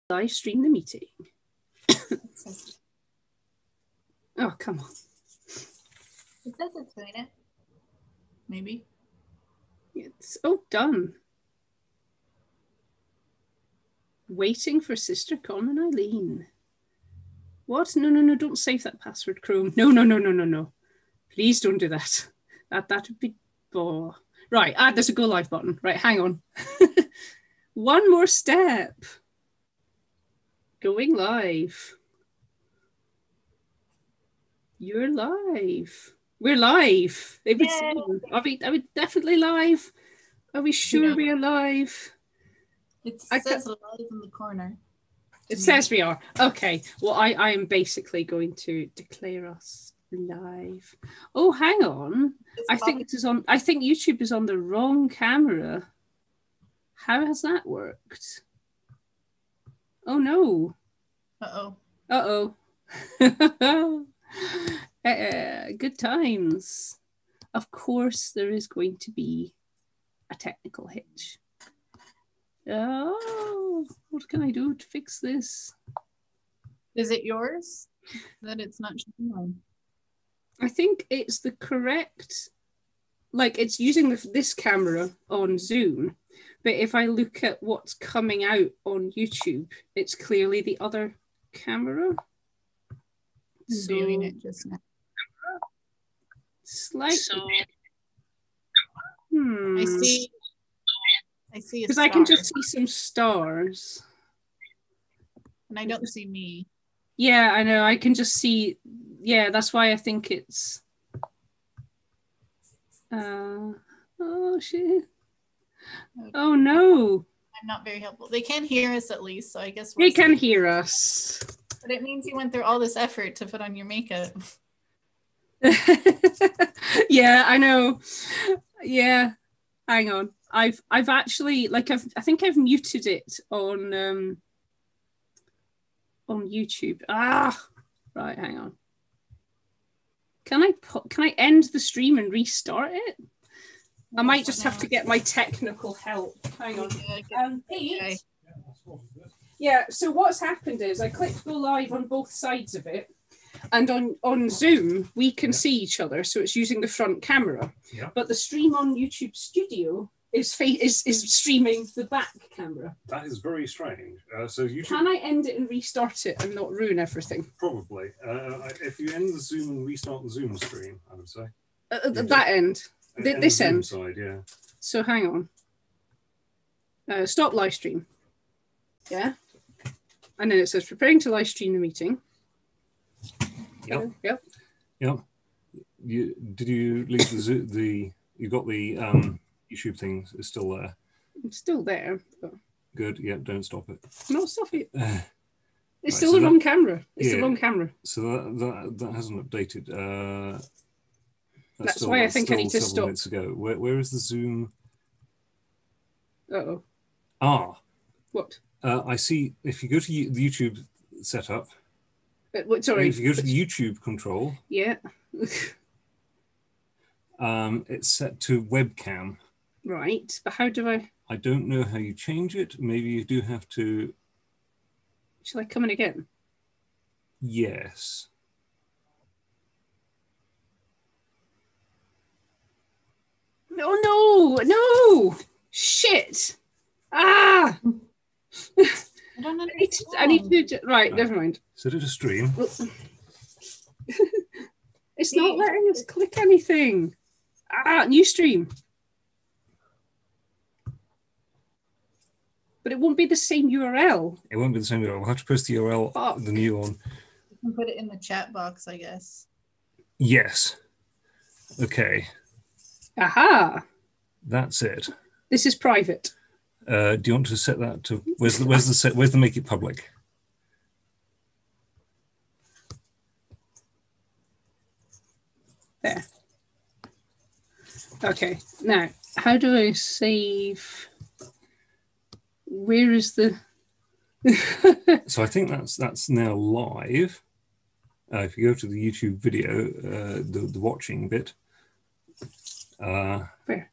live stream the meeting. Oh, come on. It says it's doing it. Maybe. It's done. Waiting for Sister Carmen Eileen. What? No, don't save that password, Chrome. No. Please don't do that. That would be... Oh. Right, there's a go live button. Right, hang on. One more step. Going live. You're live. We're live. Are we definitely live? Are we sure we are live? It says live in the corner. It says we are. Okay. Well, I am basically going to declare us live. Oh, hang on. I think YouTube is on the wrong camera. How has that worked? Oh no. Uh-oh. Good times. Of course there is going to be a technical hitch. Oh, what can I do to fix this? Is it yours that it's not showing on? I think it's the correct, like it's using this camera on Zoom, but if I look at what's coming out on YouTube, it's clearly the other camera. So, viewing it just now. Slightly. I see because I can just see some stars. And I don't see me. Yeah, I know. I can just see. Yeah, that's why I think it's. Oh shit! Okay. Oh no! I'm not very helpful. They can hear us at least, so I guess they can hear us. But it means you went through all this effort to put on your makeup. Yeah, I know. Yeah, hang on. I've actually I think I've muted it on YouTube. Right, hang on. Can I end the stream and restart it? I might just have to get my technical help. Hang on. Pete? Yeah, so what's happened is I clicked go live on both sides of it, and on Zoom we can see each other, so it's using the front camera. Yeah. But the stream on YouTube Studio is streaming the back camera. That is very strange. So YouTube... Can I end it and restart it and not ruin everything? Probably. If you end the Zoom and restart the Zoom stream, I would say. That end. This end. Side, yeah. So hang on. Stop live stream. Yeah. And then it says preparing to live stream the meeting. Yep. Yep. Yep. Did you leave the you got the YouTube thing is still there? It's still there. But... Good. Yeah. Don't stop it. No, stop it. It's still the wrong camera. It's the wrong camera. So that hasn't updated. That's why I think I need to stop. Minutes ago. Where is the Zoom? Uh-oh. What? I see. If you go to the YouTube setup. Sorry. If you go to the YouTube control. Yeah. It's set to webcam. Right, but how do I? I don't know how you change it. Maybe you do have to. Shall I come in again? Yes. No! Shit! I don't know. I need to. Right, never mind. Set it to stream. It's not letting us click anything. New stream. But it won't be the same URL. It won't be the same URL. We'll have to post the URL, the new one. You can put it in the chat box, I guess. Yes. Okay. Aha. That's it. This is private. Do you want to set that to where's the make it public? There. Okay. Now, how do I save? Where is the? So I think that's now live. If you go to the YouTube video, the watching bit. Where?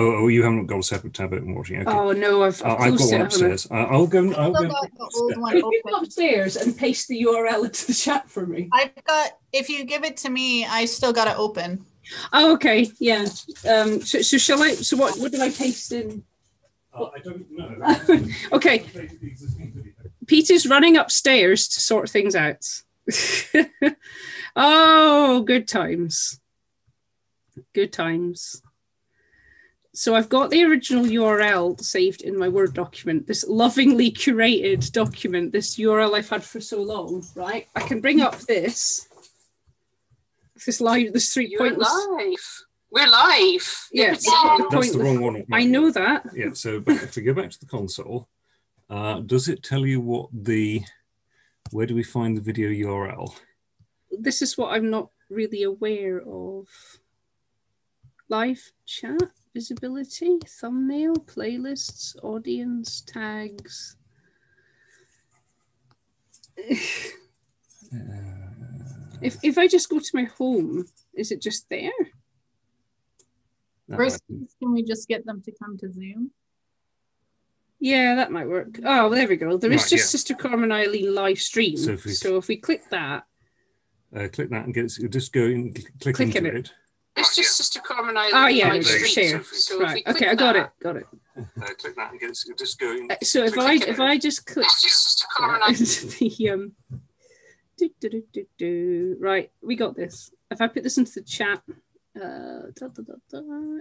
Oh, you haven't got a separate tablet and watching. Okay. Oh no, I've got closed one it, upstairs. I'll go. I'll go. got the old one Can you open. go upstairs and paste the URL into the chat for me? I've got, if you give it to me, I still got it open. Oh, okay, yeah. So shall I? So what did I paste in? I don't know. Okay. Peter's running upstairs to sort things out. Oh, good times. Good times. So I've got the original URL saved in my Word document, this lovingly curated document, this URL I've had for so long, right? I can bring up this live, this 3 pointless. Live. We're live. Yes, That's the wrong one. I know that. Yeah. So if we go back to the console, does it tell you where do we find the video URL? This is what I'm not really aware of. Live chat, visibility, thumbnail, playlists, audience, tags. If I just go to my home, is it just there? First, can we just get them to come to Zoom? Yeah, that might work. Oh, there we go. There is Right, just yeah. Sister Carmen Eileen live stream. So if we click that. Click that and just go and click into in it. It's just Sister Carmen Eileen. Oh, yeah, live stream. share. So Right, okay, I got it. Got it. Click that and just go. So if I just click It's just Sister Carmen Eileen. into the right, we got this. If I put this into the chat,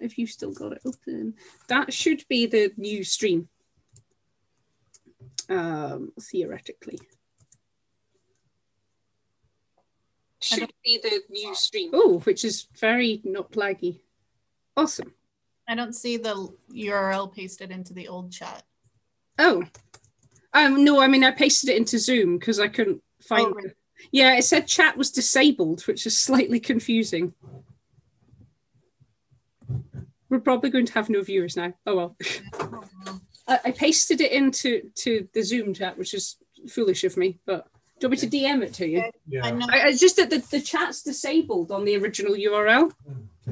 if you've still got it open, that should be the new stream. Theoretically. Should be the new stream. Oh, which is very not laggy. Awesome. I don't see the URL pasted into the old chat. Oh. No, I mean, I pasted it into Zoom because I couldn't find really? Yeah, it said chat was disabled, which is slightly confusing. We're probably going to have no viewers now. Oh, well. I pasted it into the Zoom chat, which is foolish of me, but do you want me to DM it to you? Yeah. I know. It's just that the chat's disabled on the original URL.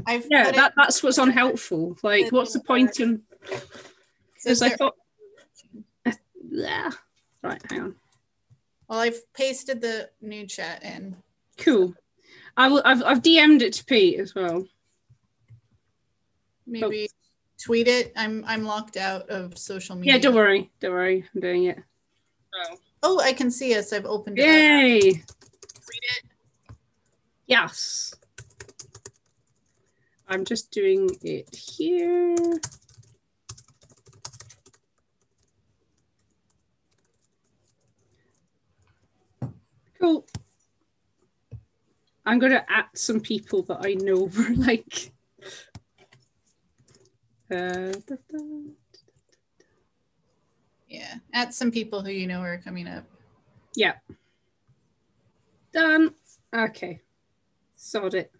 I've Yeah, put it- that's what's unhelpful. Like, what's the point in... Because I thought... Yeah. Right, hang on. Well, I've pasted the new chat in. Cool. I've DM'd it to Pete as well. Maybe tweet it. I'm locked out of social media. Yeah, don't worry. Don't worry. I'm doing it. Oh, I can see us. I've opened it. Yay! Tweet it. Yes. I'm just doing it here. Cool. I'm going to at some people that I know were like... Yeah, at some people who you know are coming up. Yeah. Done. Okay. Sod it.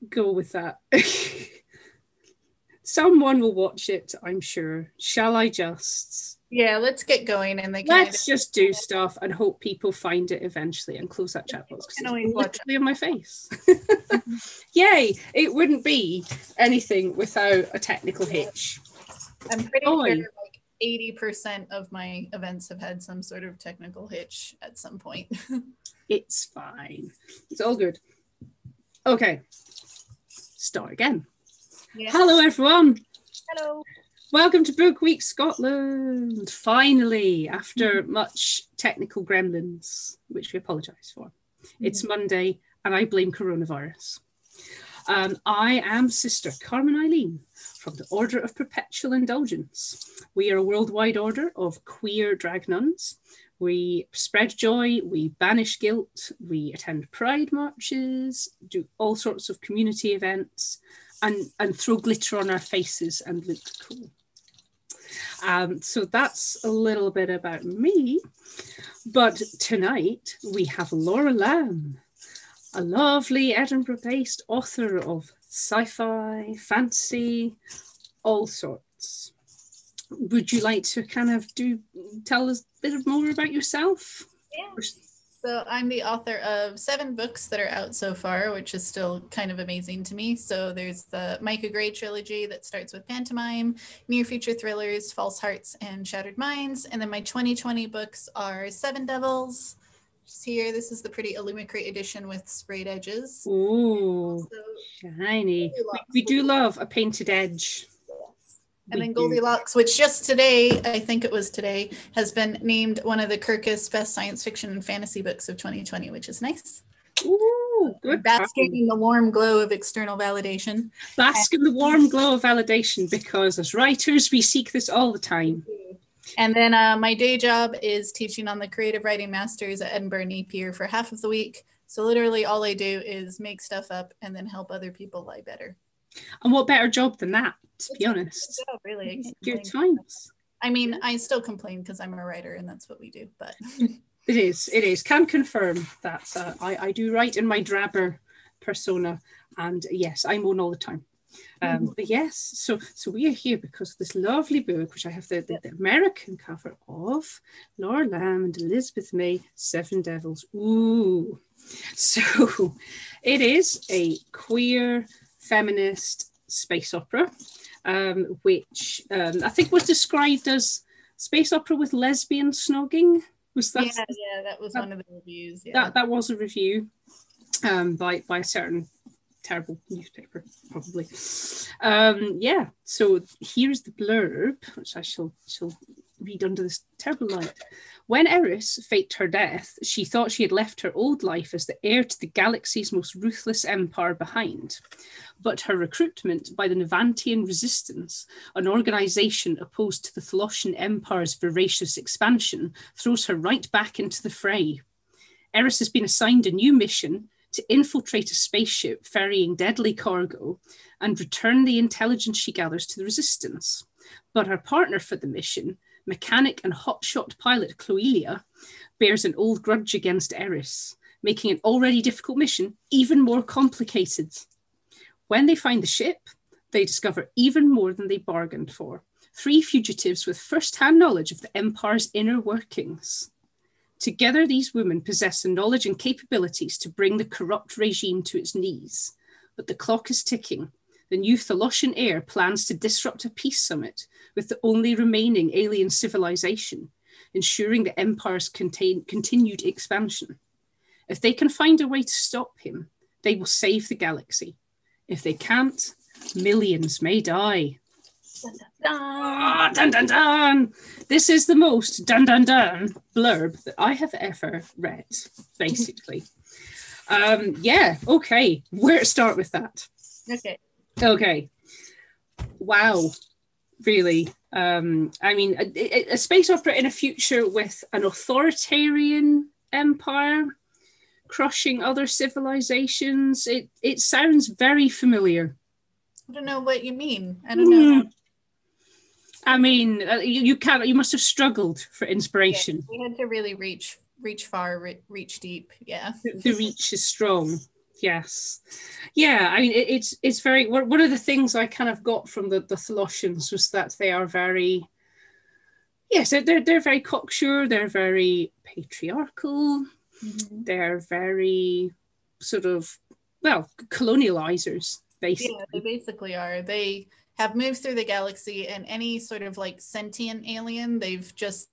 Go with that. Someone will watch it, I'm sure. Shall I just... Yeah, let's get going and they can. Let's just do stuff and hope people find it eventually and close that chat box because it's literally on my face. Yay! It wouldn't be anything without a technical hitch. I'm pretty sure like 80% of my events have had some sort of technical hitch at some point. It's fine. It's all good. Okay. Start again. Yes. Hello, everyone. Hello. Welcome to Book Week Scotland. Finally, after much technical gremlins, which we apologise for. It's Monday and I blame coronavirus. I am Sister Carmen Eileen from the Order of Perpetual Indulgence. We are a worldwide order of queer drag nuns. We spread joy, we banish guilt, we attend pride marches, do all sorts of community events, and throw glitter on our faces and look cool. So that's a little bit about me. But tonight we have Laura Lam, a lovely Edinburgh-based author of sci-fi, fantasy, all sorts. Would you like to kind of tell us a bit more about yourself? Yeah. So I'm the author of 7 books that are out so far, which is still kind of amazing to me. So there's the Micah Gray trilogy that starts with pantomime, near future thrillers, False Hearts, and Shattered Minds. And then my 2020 books are Seven Devils. Just here, this is the pretty Illumicrate edition with sprayed edges. Ooh, shiny. We do love a painted edge. And then Goldilocks, which just today, I think it was today, has been named one of the Kirkus Best Science Fiction and Fantasy Books of 2020, which is nice. Ooh, good. Basking in the warm glow of external validation. Bask in the warm glow of validation, because as writers, we seek this all the time. And then my day job is teaching on the Creative Writing Masters at Edinburgh Napier for half of the week. So literally all I do is make stuff up and then help other people lie better. And what better job than that, to be honest? Job, really. Good times. I mean, I still complain because I'm a writer and that's what we do, but it is. Can confirm that I do write in my drabber persona, and yes, I moan all the time. But yes, so we are here because of this lovely book, which I have the American cover of, Laura Lam and Elizabeth May, Seven Devils. Ooh. So it is a queer feminist space opera, which I think was described as space opera with lesbian snogging. Was that? Yeah, that was one of the reviews. Yeah. That was a review by a certain terrible newspaper, probably. Yeah. So here's the blurb, which I shall read under this terrible light. When Eris faked her death, she thought she had left her old life as the heir to the galaxy's most ruthless empire behind. But her recruitment by the Navantian Resistance, an organization opposed to the Tholosian Empire's voracious expansion, throws her right back into the fray. Eris has been assigned a new mission to infiltrate a spaceship ferrying deadly cargo and return the intelligence she gathers to the Resistance. But her partner for the mission, mechanic and hotshot pilot Cloelia, bears an old grudge against Eris, making an already difficult mission even more complicated. When they find the ship, they discover even more than they bargained for. 3 fugitives with first-hand knowledge of the Empire's inner workings. Together, these women possess the knowledge and capabilities to bring the corrupt regime to its knees. But the clock is ticking. The new Tholosian heir plans to disrupt a peace summit with the only remaining alien civilization, ensuring the Empire's continued expansion. If they can find a way to stop him, they will save the galaxy. If they can't, millions may die. Dun, dun, dun. Ah, dun, dun, dun. This is the most dun, dun, dun blurb that I have ever read, basically. Yeah, okay. Where to start with that? Okay. Wow. Really. I mean, a space opera in a future with an authoritarian empire crushing other civilizations. It sounds very familiar. I don't know what you mean. I don't know. I mean, you must have struggled for inspiration. Yeah, we had to really reach far, reach deep. Yeah. The reach is strong. Yes. Yeah, I mean, it's very, one of the things I kind of got from the Tholosians was that they are very, yes, they're very cocksure, they're very patriarchal, they're very sort of, well, colonializers, basically. Yeah, they basically are. They have moved through the galaxy, and any sort of like sentient alien, they've just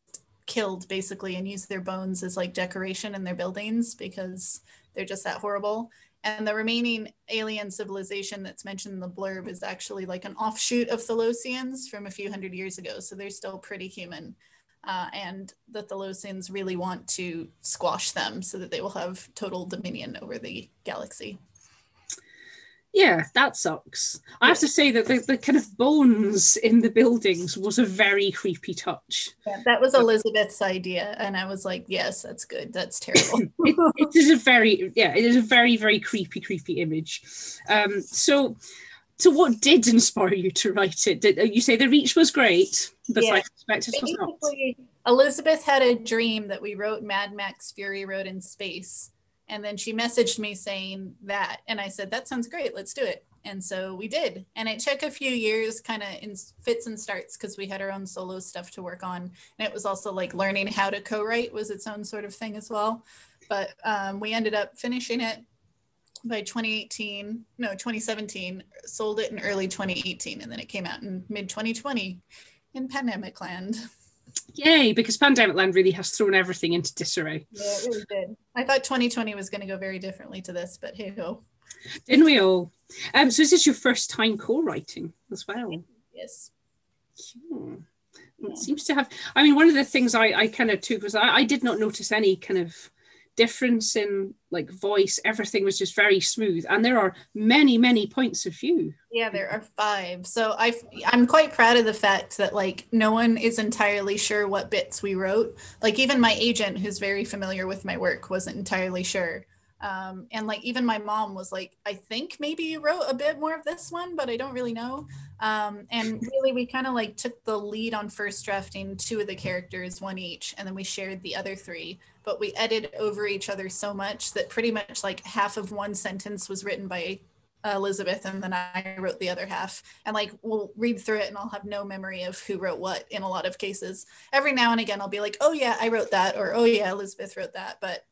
killed basically and used their bones as like decoration in their buildings because they're just that horrible. And the remaining alien civilization that's mentioned in the blurb is actually like an offshoot of Tholosians from a few hundred years ago. So they're still pretty human. And the Tholosians really want to squash them so that they will have total dominion over the galaxy. Yeah, that sucks. I have to say that the kind of bones in the buildings was a very creepy touch. Yeah, that was Elizabeth's idea, and I was like, yes, that's good. That's terrible. it is a very, very creepy image. So what did inspire you to write it? Did you say the reach was great, but I suspect it was not? Elizabeth had a dream that we wrote Mad Max Fury Road in space. And then she messaged me saying that, and I said, that sounds great, let's do it. And so we did. And it took a few years, kind of in fits and starts, because we had our own solo stuff to work on. And it was also like learning how to co-write was its own sort of thing as well. But we ended up finishing it by 2017, sold it in early 2018, and then it came out in mid 2020 in pandemic land. Yay, because pandemic land really has thrown everything into disarray. Yeah, it really did. I thought 2020 was going to go very differently to this, but hey ho. Didn't we all? So is this your first time co-writing as well? Yes. Cool. It seems to have, I mean, one of the things I kind of took was I did not notice any kind of difference in like voice. Everything was just very smooth, and there are many points of view. Yeah, there are 5. So I'm quite proud of the fact that like no one is entirely sure what bits we wrote. Like even my agent, who's very familiar with my work, wasn't entirely sure. And like even my mom was like, I think maybe you wrote a bit more of this one, but I don't really know. And really we kind of like took the lead on first drafting 2 of the characters, 1 each, and then we shared the other 3, but we edited over each other so much that pretty much like half of one sentence was written by Elizabeth, and then I wrote the other half. And like we'll read through it and I'll have no memory of who wrote what in a lot of cases. Every now and again I'll be like, oh yeah, I wrote that, or oh yeah, Elizabeth wrote that, but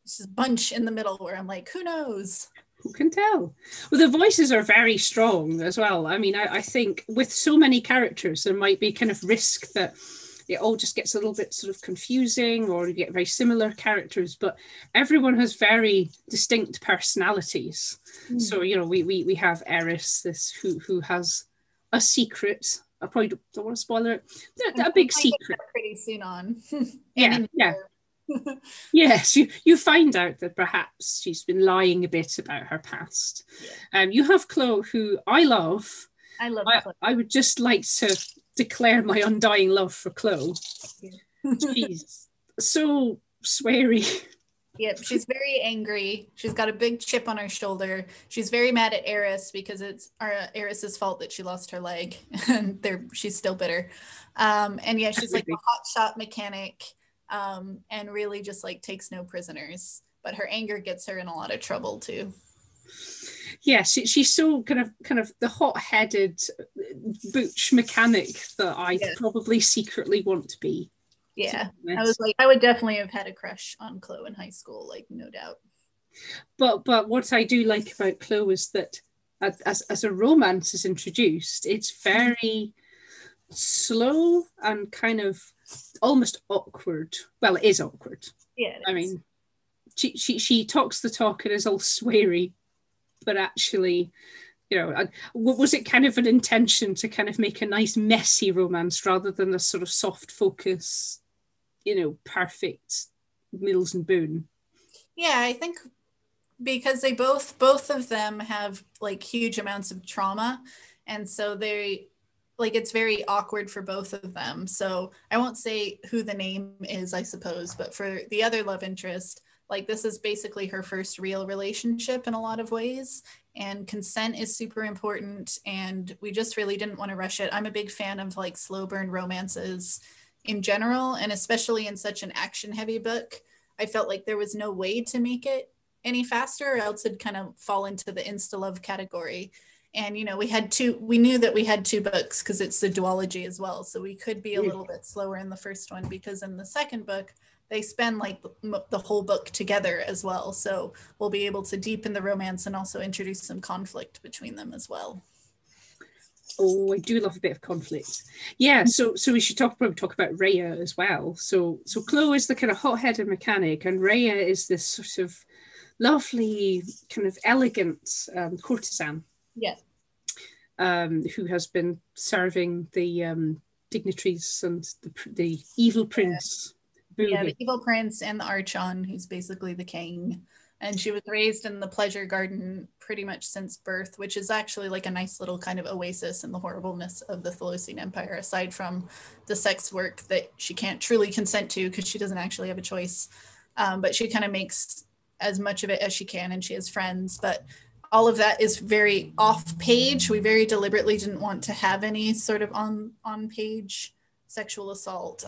it's just a bunch in the middle where I'm like, who knows? Who can tell? Well, the voices are very strong as well. I mean, I think with so many characters, there might be kind of risk that it all just gets a little bit sort of confusing, or you get very similar characters, but everyone has very distinct personalities. So, you know, we have Eris, this who has a secret. I probably don't want to spoil it. A big secret. Pretty soon on. Yeah. Yes, you find out that perhaps she's been lying a bit about her past. You have Chloe, who I love. I love Chloe. I would just like to declare my undying love for Chloe. She's so sweary. Yep, she's very angry. She's got a big chip on her shoulder. She's very mad at Eris because it's Eris's fault that she lost her leg, and she's still bitter. And yeah, she's like a hotshot mechanic. And really just like takes no prisoners, but her anger gets her in a lot of trouble too. Yeah, she's so kind of the hot-headed butch mechanic that I probably secretly want to be. Yeah, I was like, I would definitely have had a crush on Chloe in high school, like no doubt. But what I do like about Chloe is that as a romance is introduced, it's very slow and kind of almost awkward. Well, it is awkward. Yeah. I mean, she talks the talk and is all sweary, but actually, you know, was it kind of an intention to kind of make a nice messy romance rather than a sort of soft focus, you know, perfect Mills and Boone? Yeah, I think because they both of them have like huge amounts of trauma, and so they like it's very awkward for both of them. So I won't say who the name is, I suppose, but for the other love interest, like this is basically her first real relationship in a lot of ways, and consent is super important, and we just really didn't want to rush it. I'm a big fan of like slow burn romances in general, and especially in such an action heavy book. I felt like there was no way to make it any faster, or else it'd kind of fall into the insta love category. And, you know, we knew that we had 2 books because it's the duology as well. So we could be a little bit slower in the first one, because in the second book, they spend like the whole book together as well. So we'll be able to deepen the romance and also introduce some conflict between them as well. Oh, I do love a bit of conflict. Yeah, so we should probably talk about Rhea as well. So Chloe is the kind of hot-headed mechanic, and Rhea is this sort of lovely, kind of elegant courtesan. Yeah. Who has been serving the dignitaries and the evil prince. Yeah, the evil prince and the Archon, who's basically the king. And she was raised in the pleasure garden pretty much since birth, which is actually like a nice little kind of oasis in the horribleness of the Tholosian Empire, aside from the sex work that she can't truly consent to because she doesn't actually have a choice. But she kind of makes as much of it as she can, and she has friends. But all of that is very off page. We very deliberately didn't want to have any sort of on page sexual assault.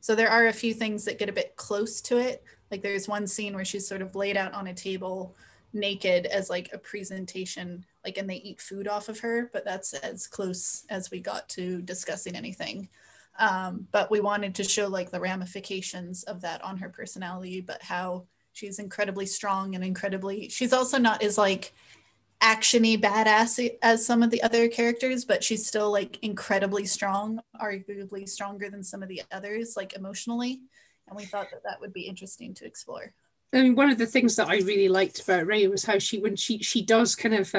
So there are a few things that get a bit close to it. Like there's one scene where she's sort of laid out on a table naked as like a presentation, like, and they eat food off of her, but that's as close as we got to discussing anything. But we wanted to show like the ramifications of that on her personality, but how she's incredibly strong and incredibly, she's also not as like actiony badass as some of the other characters, but she's still like incredibly strong, arguably stronger than some of the others, like emotionally. And we thought that that would be interesting to explore. I mean, one of the things that I really liked about Rhea was how when she does kind of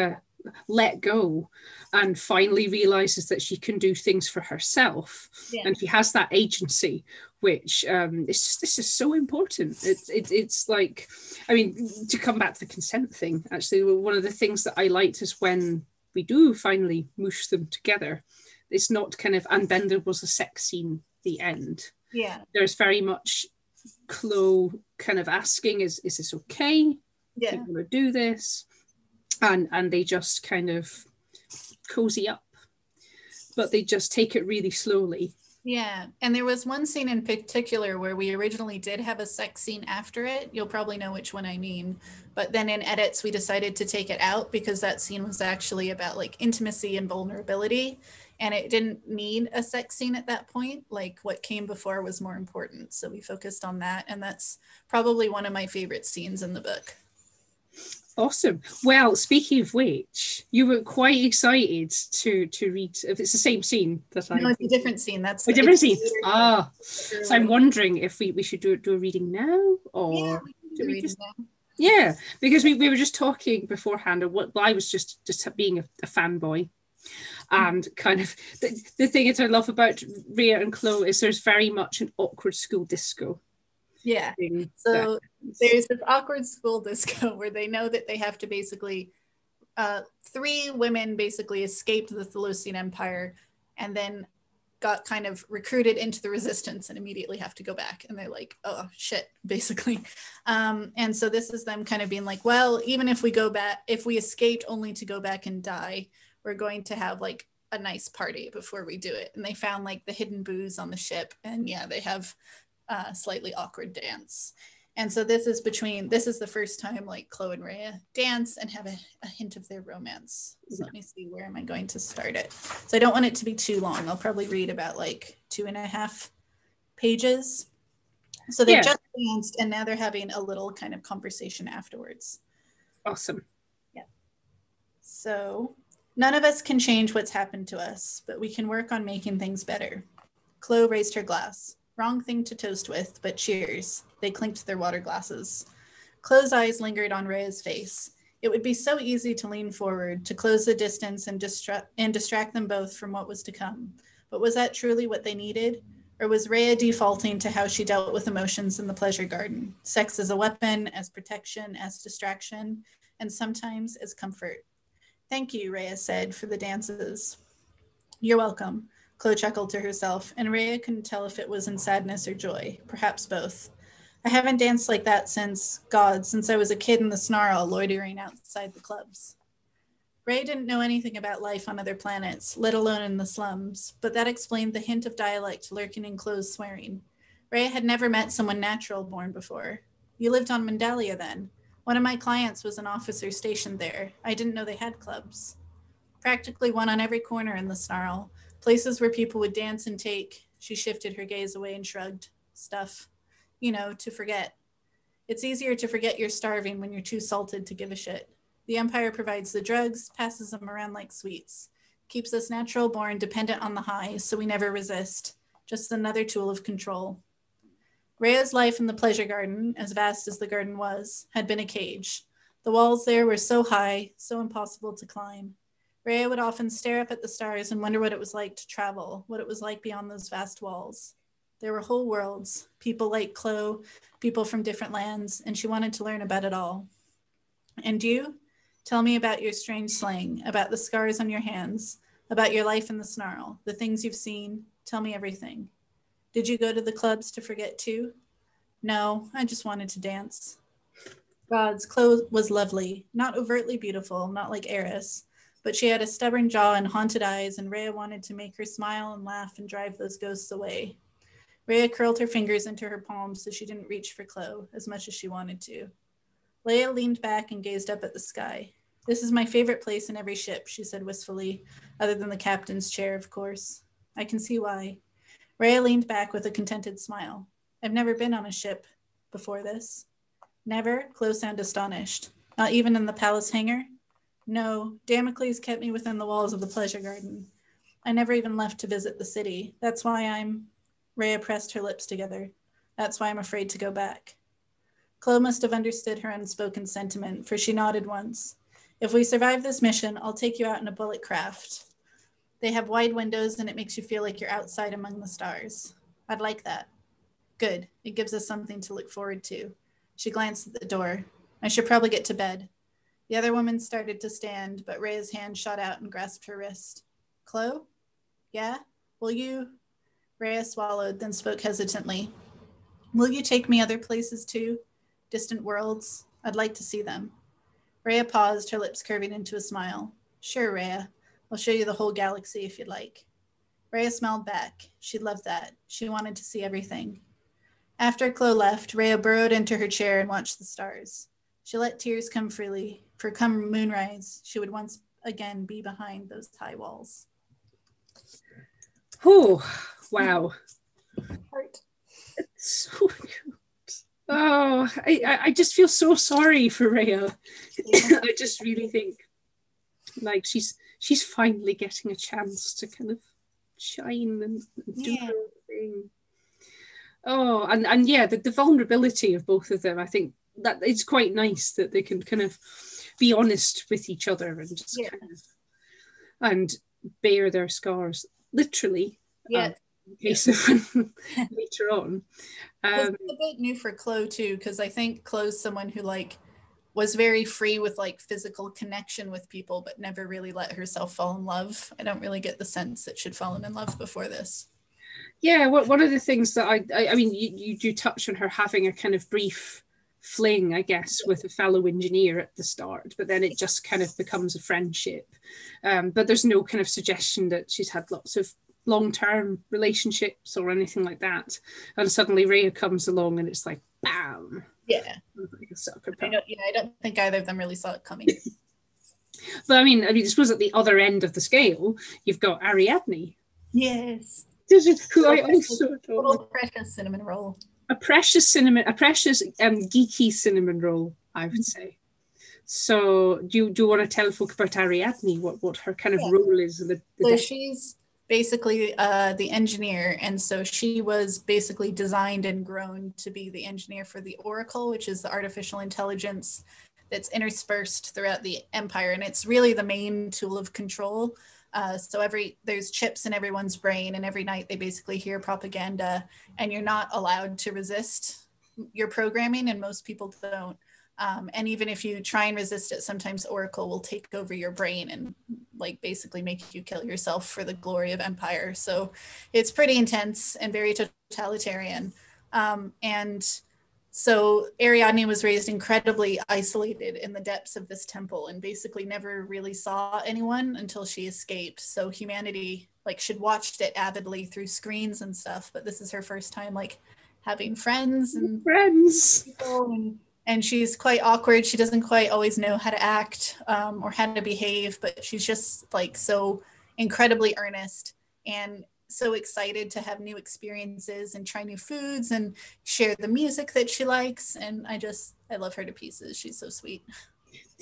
let go and finally realizes that she can do things for herself, and she has that agency, which this is so important. It's like, I mean, to come back to the consent thing, actually, one of the things that I liked is when we do finally moosh them together, it's not kind of, and then there was a sex scene at the end. Yeah, there's very much Chloe kind of asking, is this okay? Yeah, do you want to do this? And they just kind of cozy up, but they just take it really slowly. Yeah, and there was one scene in particular where we originally did have a sex scene after it. You'll probably know which one I mean. But then in edits, we decided to take it out because that scene was actually about like intimacy and vulnerability. And it didn't need a sex scene at that point. Like what came before was more important. So we focused on that. And that's probably one of my favorite scenes in the book. Awesome. Well, speaking of which, you were quite excited to read. If it's the same scene that I. No, it's a different scene. That's a different scene. Ah, so I'm wondering if we should do a reading now, or do we just now? Yeah, because we were just talking beforehand, and what I was just being a fanboy, and kind of the thing that I love about Rhea and Chloe is there's very much an awkward school disco. Yeah. So there's this awkward school disco where they know that they have to basically, 3 women basically escaped the Tholosian Empire and then got kind of recruited into the resistance and immediately have to go back. And they're like, oh shit, basically. And so this is them kind of being like, well, even if we go back, if we escaped only to go back and die, we're going to have like a nice party before we do it. And they found like the hidden booze on the ship. And yeah, they have slightly awkward dance. And so this is the first time like Chloe and Rhea dance and have a hint of their romance. So let me see, where am I going to start it? So I don't want it to be too long. I'll probably read about like 2.5 pages. So they just danced and now they're having a little kind of conversation afterwards. Awesome. Yeah. So none of us can change what's happened to us, but we can work on making things better. Chloe raised her glass. Wrong thing to toast with, but cheers. They clinked their water glasses. Chloe's eyes lingered on Rhea's face. It would be so easy to lean forward, to close the distance and distract them both from what was to come. But was that truly what they needed? Or was Rhea defaulting to how she dealt with emotions in the pleasure garden? Sex as a weapon, as protection, as distraction, and sometimes as comfort. Thank you, Rhea said, for the dances. You're welcome. Chloe chuckled to herself, and Rhea couldn't tell if it was in sadness or joy, perhaps both. I haven't danced like that since I was a kid in the snarl loitering outside the clubs. Rhea didn't know anything about life on other planets, let alone in the slums, but that explained the hint of dialect lurking in Chloe's swearing. Rhea had never met someone natural born before. You lived on Mandalia then. One of my clients was an officer stationed there. I didn't know they had clubs. Practically one on every corner in the snarl. Places where people would dance and take. She shifted her gaze away and shrugged. Stuff. You know, to forget. It's easier to forget you're starving when you're too salted to give a shit. The Empire provides the drugs, passes them around like sweets. Keeps us natural born, dependent on the highs, so we never resist. Just another tool of control. Rhea's life in the pleasure garden, as vast as the garden was, had been a cage. The walls there were so high, so impossible to climb. Rhea would often stare up at the stars and wonder what it was like to travel, what it was like beyond those vast walls. There were whole worlds, people like Chloe, people from different lands, and she wanted to learn about it all. And you? Tell me about your strange slang, about the scars on your hands, about your life in the snarl, the things you've seen. Tell me everything. Did you go to the clubs to forget too? No, I just wanted to dance. Gods, Chloe was lovely, not overtly beautiful, not like Eris, but she had a stubborn jaw and haunted eyes, and Rhea wanted to make her smile and laugh and drive those ghosts away. Rhea curled her fingers into her palms so she didn't reach for Chloe as much as she wanted to. Leia leaned back and gazed up at the sky. This is my favorite place in every ship, she said wistfully, other than the captain's chair, of course. I can see why. Rhea leaned back with a contented smile. I've never been on a ship before this. Never? Chloe sounded astonished. Not even in the palace hangar? No, Damocles kept me within the walls of the pleasure garden. I never even left to visit the city. That's why Rhea pressed her lips together. That's why I'm afraid to go back. Chloe must have understood her unspoken sentiment, for she nodded once. If we survive this mission, I'll take you out in a bullet craft. They have wide windows and it makes you feel like you're outside among the stars. I'd like that. Good. It gives us something to look forward to. She glanced at the door. I should probably get to bed. The other woman started to stand, but Rhea's hand shot out and grasped her wrist. Chloe? Yeah? Will you? Rhea swallowed, then spoke hesitantly. Will you take me other places too? Distant worlds? I'd like to see them. Rhea paused, her lips curving into a smile. Sure, Rhea. I'll show you the whole galaxy if you'd like. Rhea smiled back. She loved that. She wanted to see everything. After Chloe left, Rhea burrowed into her chair and watched the stars. She let tears come freely, for come moonrise, she would once again be behind those high walls. Oh, wow. Heart. It's so good. Oh, I just feel so sorry for Rhea. I just really think like she's finally getting a chance to kind of shine and do her own thing. Oh, and yeah, the vulnerability of both of them, I think that it's quite nice that they can kind of be honest with each other and just kind of and bear their scars, literally. Yeah. In case of later on. It's a bit new for Chloe too, because I think Chloe's someone who like was very free with like physical connection with people, but never really let herself fall in love. I don't really get the sense that she'd fallen in love before this. Yeah, one of the things that I mean, you do touch on her having a kind of brief fling, I guess, with a fellow engineer at the start, but then it just kind of becomes a friendship. But there's no kind of suggestion that she's had lots of long-term relationships or anything like that. And suddenly Rhea comes along and it's like, bam. Yeah. Like a sucker I don't think either of them really saw it coming. But I mean, I suppose at the other end of the scale, you've got Ariadne. Yes. Who I also little precious cinnamon roll. A precious geeky cinnamon roll, I would say. So do you want to tell folk about Ariadne, what her kind of role is? So she's basically the engineer, and so she was basically designed and grown to be the engineer for the Oracle, which is the artificial intelligence that's interspersed throughout the empire, and it's really the main tool of control. So there's chips in everyone's brain, and every night they basically hear propaganda, and you're not allowed to resist your programming, and most people don't. And even if you try and resist it, sometimes Oracle will take over your brain and like basically make you kill yourself for the glory of empire. So it's pretty intense and very totalitarian. And so Ariadne was raised incredibly isolated in the depths of this temple and basically never really saw anyone until she escaped. So humanity like she'd watched it avidly through screens and stuff, but this is her first time like having friends and people, and she's quite awkward. She doesn't quite always know how to act or how to behave, but she's just like so incredibly earnest and so excited to have new experiences and try new foods and share the music that she likes. And I love her to pieces. She's so sweet.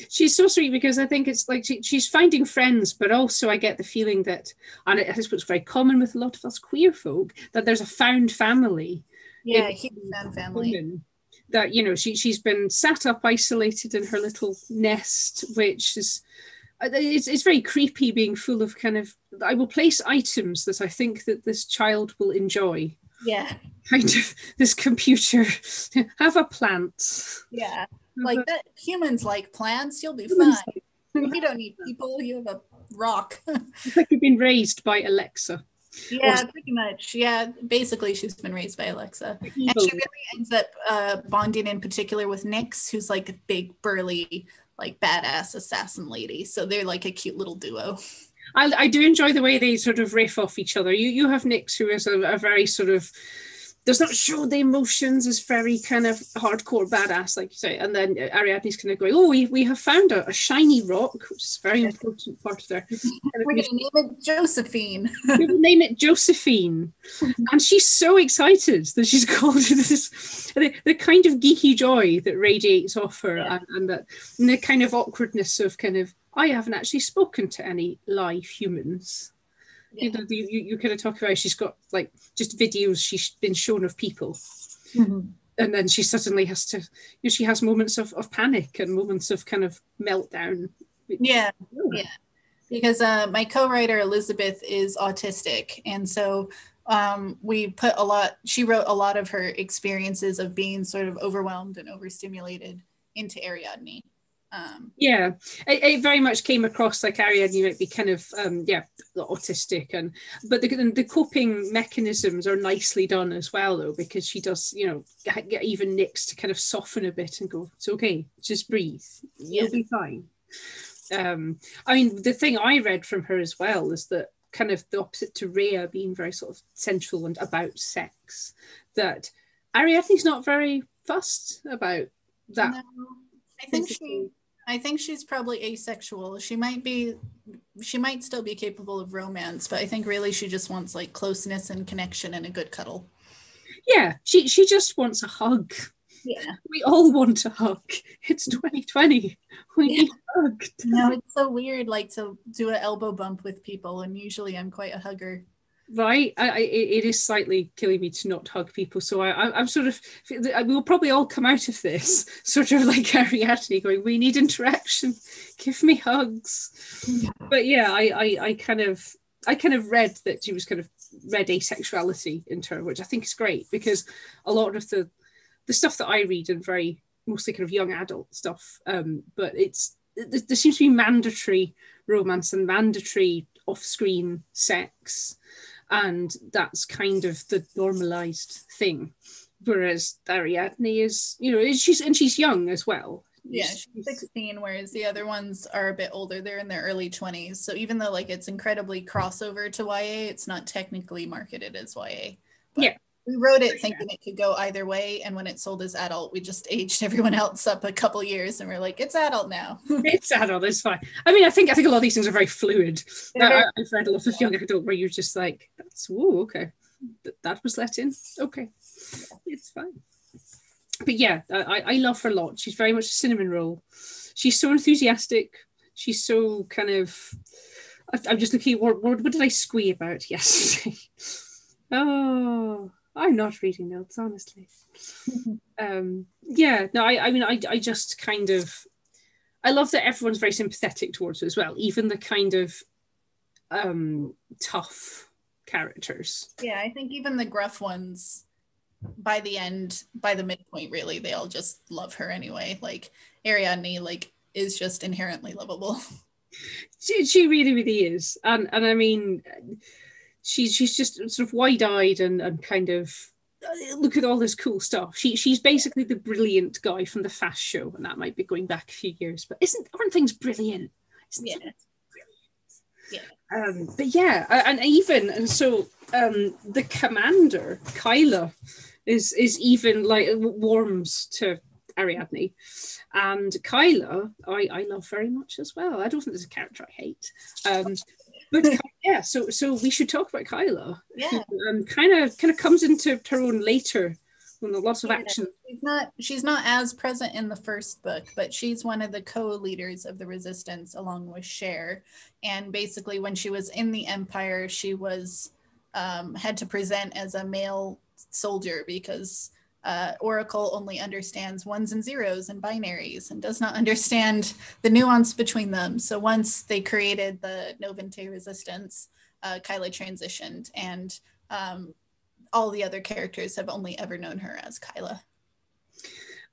She's so sweet because I think it's like she's finding friends, but also I get the feeling that, and I suppose it's very common with a lot of us queer folk, that there's a found family. Yeah, a huge found family. That, you know, she's been sat up isolated in her little nest, which is, it's very creepy being full of kind of, I will place items that I think that this child will enjoy. Yeah. Kind of this computer, have a plant. Yeah. Like that, humans like plants, you'll be fine. You don't need people, you have a rock. It's like you've been raised by Alexa. Yeah, pretty much. Yeah, basically she's been raised by Alexa. And she really ends up bonding in particular with Nyx, who's like a big, burly, like badass assassin lady. So they're like a cute little duo. I do enjoy the way they sort of riff off each other. You have Nyx, who is a very sort of does not show the emotions, is very kind of hardcore badass, like you say. And then Ariadne's kind of going, oh, we have found a shiny rock, which is a very important part of their... We're going to name it Josephine. We will name it Josephine. And she's so excited that she's called this, the kind of geeky joy that radiates off her, and the kind of awkwardness of kind of, I haven't actually spoken to any live humans. You know, you kind of talk about, she's got like just videos she's been shown of people, and then she suddenly has to, she has moments of panic and moments of kind of meltdown. Because my co-writer Elizabeth is autistic, and so she wrote a lot of her experiences of being sort of overwhelmed and overstimulated into Ariadne. It very much came across like Ariadne might be kind of autistic, but the coping mechanisms are nicely done as well, though, because she does get even Nyx to kind of soften a bit and go, it's okay, just breathe, you'll be fine. I mean, the thing I read from her as well is that kind of the opposite to Rhea being very sort of sensual and about sex, that Ariadne's not very fussed about that. No, I think she's probably asexual. She might still be capable of romance, but I think really she just wants like closeness and connection and a good cuddle. Yeah, she just wants a hug. Yeah. We all want a hug. It's 2020. We need hugged. No, it's so weird, like, to do an elbow bump with people, and usually I'm quite a hugger. Right, it is slightly killing me to not hug people. So I'm sort of, we'll probably all come out of this sort of like Ariadne going, we need interaction, give me hugs. Yeah. But yeah, I kind of read that she was kind of read asexuality into her, which I think is great, because a lot of the stuff that I read and very mostly kind of young adult stuff, but there seems to be mandatory romance and mandatory off-screen sex, and that's kind of the normalized thing, whereas Ariadne is, she's young as well. Yeah, she's 16, whereas the other ones are a bit older. They're in their early 20s. So even though like it's incredibly crossover to YA, it's not technically marketed as YA. But yeah, we wrote it thinking it could go either way, and when it sold as adult, we just aged everyone else up a couple years, and we're like, it's adult now. It's adult, it's fine. I mean, I think a lot of these things are very fluid. I've read a lot of young adult where you're just like, that's, whoa, okay, that was let in, okay, it's fine. But yeah, I love her a lot. She's very much a cinnamon roll. She's so enthusiastic. She's so kind of, I'm just looking at what did I squee about yesterday? Oh, I'm not reading notes, honestly. I just kind of, I love that everyone's very sympathetic towards her as well, even the kind of tough characters. Yeah, I think even the gruff ones, by the midpoint, really, they all just love her anyway. Like Ariadne, like, is just inherently lovable. She really, really is, and I mean, she's just sort of wide-eyed and kind of look at all this cool stuff. She's basically the brilliant guy from the Fast Show, and that might be going back a few years, but aren't things brilliant? Yeah. But yeah, and so the commander Kyla is even like warms to Ariadne, and Kyla I love very much as well. I don't think there's a character I hate, but yeah. So we should talk about Kyla. Yeah, who, kind of comes into her own later. Lots of action. She's not as present in the first book, but she's one of the co-leaders of the resistance along with Cher. And basically when she was in the Empire, she was had to present as a male soldier because Oracle only understands ones and zeros and binaries and does not understand the nuance between them. So once they created the Novente resistance, Kyla transitioned, and all the other characters have only ever known her as Kyla.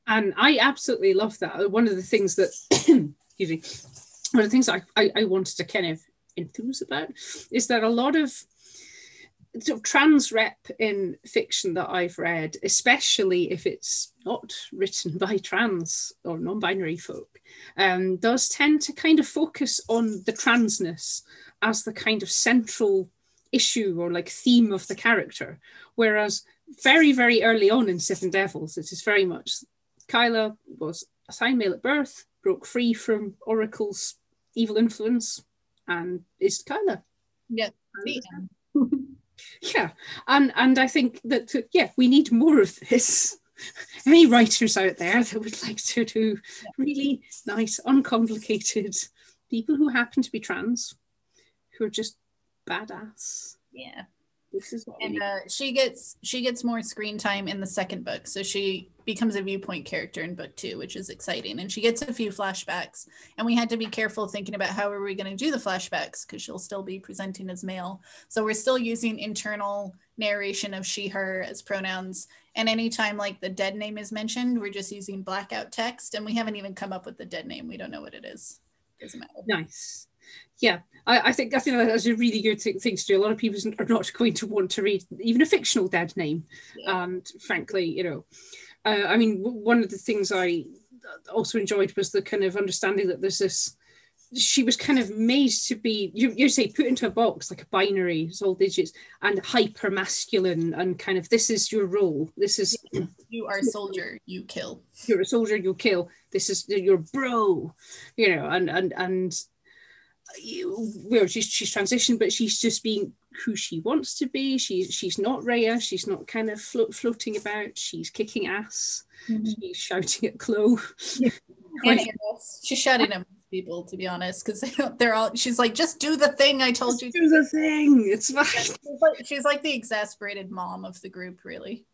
And I absolutely love that. One of the things that, excuse me, one of the things I wanted to kind of enthuse about is that a lot of sort of trans rep in fiction that I've read, especially if it's not written by trans or non-binary folk, does tend to kind of focus on the transness as the kind of central issue or like theme of the character. Whereas very, very early on in Seven Devils, it is very much Kyla was assigned male at birth, broke free from Oracle's evil influence, and is Kyla. Yeah. Yeah, and I think that we need more of this. Any writers out there that would like to do really nice, uncomplicated people who happen to be trans, who are just badass. Yeah. This is what and she gets more screen time in the second book, so she becomes a viewpoint character in book 2, which is exciting, and she gets a few flashbacks, and we had to be careful thinking about how are we going to do the flashbacks because she'll still be presenting as male, so we're still using internal narration of she her as pronouns, and anytime like the dead name is mentioned, we're just using blackout text, and we haven't even come up with the dead name. We don't know what it is. Doesn't matter. Nice. Yeah, I think that's a really good thing to do. A lot of people are not going to want to read even a fictional dead name. Yeah. And frankly, I mean, one of the things I also enjoyed was the kind of understanding that there's this, she was kind of made to be, you say, put into a box, like a binary, it's all digits, and hyper masculine, and kind of, this is your role. This is... You are a soldier, you kill. You're a soldier, you'll kill. This is your bro, and she's transitioned, but she's just being who she wants to be. She's not Rhea. She's not kind of floating about. She's kicking ass. Mm-hmm. She's shouting at Chloe. Yeah. She's shouting at people, to be honest, because they're all. She's like, just do the thing I told you. Do the thing. It's fine. She's like the exasperated mom of the group, really.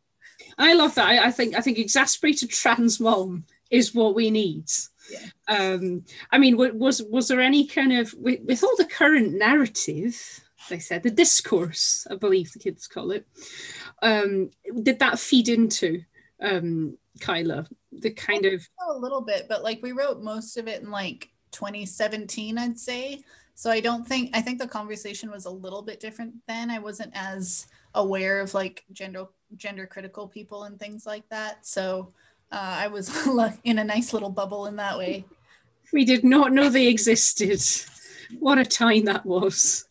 I love that. I think exasperated trans mom is what we need. Yeah. I mean, was there any kind of, with all the current narrative, they said, the discourse, I believe the kids call it, did that feed into Kyla? The kind of... A little bit, but like we wrote most of it in like 2017, I'd say. So I think the conversation was a little bit different then. I wasn't as aware of like gender critical people and things like that. So I was in a nice little bubble in that way. We did not know they existed. What a time that was.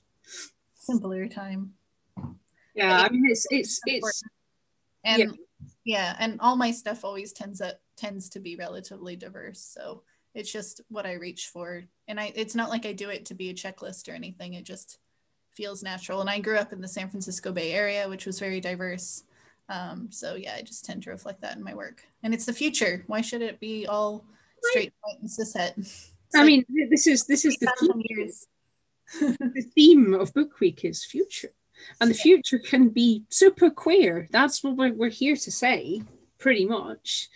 Simpler time. Yeah, I mean it's and yeah, and all my stuff always tends to be relatively diverse. So it's just what I reach for, and it's not like I do it to be a checklist or anything. It just feels natural. And I grew up in the San Francisco Bay Area, which was very diverse. So yeah, I just tend to reflect that in my work. And it's the future. Why should it be all straight white and cishet? I mean, this is the theme. Years. The theme of Book Week is future, and the future can be super queer. That's what we're here to say, pretty much.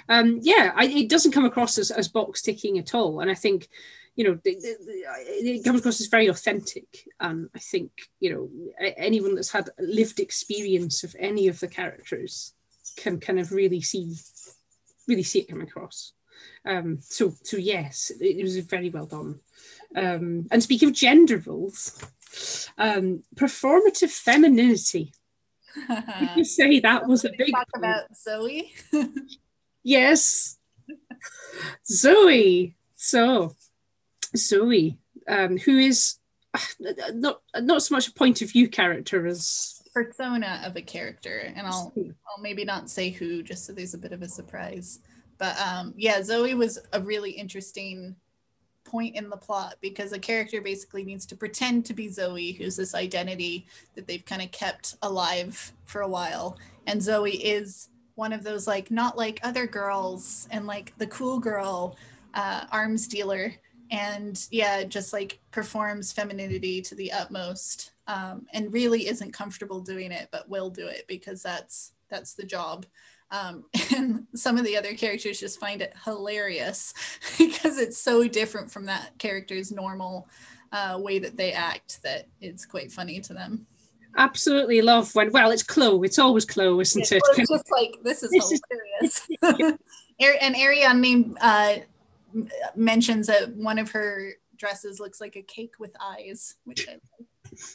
It doesn't come across as box ticking at all, and I think it comes across as very authentic. And I think anyone that's had lived experience of any of the characters can kind of really see it come across. So yes, it was very well done. And speaking of gender roles, performative femininity. Would you say that was a big talk about Zoe? Yes, Zoe. So Zoe, who is not so much a point of view character as persona of a character, and I'll maybe not say who, just so there's a bit of a surprise. But Zoe was a really interesting point in the plot, because a character basically needs to pretend to be Zoe, who's this identity that they've kind of kept alive for a while. And Zoe is one of those, like, not like other girls and like the cool girl arms dealer, and just like performs femininity to the utmost, and really isn't comfortable doing it, but will do it because that's the job. And some of the other characters just find it hilarious because it's so different from that character's normal way that they act, that it's quite funny to them. Absolutely love when, it's Chloe. It's always Chloe, isn't it? It's just like, this is hilarious. And Ariane mentions that one of her dresses looks like a cake with eyes, which I love.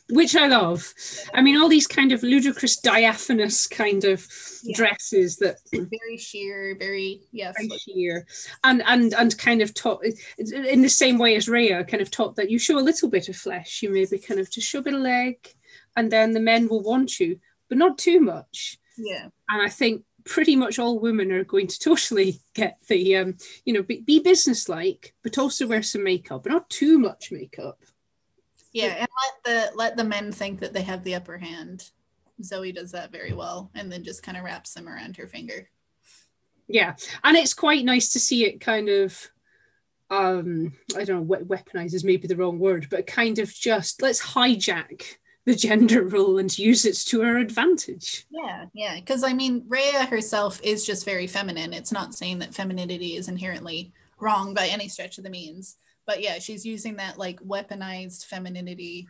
Which I love. I mean, all these kind of ludicrous, diaphanous kind of dresses that very sheer, very sheer, and kind of taught in the same way as Rhea kind of taught that you show a little bit of flesh, you maybe kind of just show a bit of leg, and then the men will want you, but not too much. Yeah. And I think pretty much all women are going to totally get the, you know, be businesslike, but also wear some makeup, but not too much makeup. Yeah, and let the men think that they have the upper hand. Zoe does that very well, and then just kind of wraps them around her finger. Yeah, and it's quite nice to see it kind of, I don't know, weaponize is maybe the wrong word, but kind of just, let's hijack the gender role and use it to our advantage. Yeah, because I mean, Rhea herself is just very feminine. It's not saying that femininity is inherently wrong by any stretch of the means, but yeah, she's using that like weaponized femininity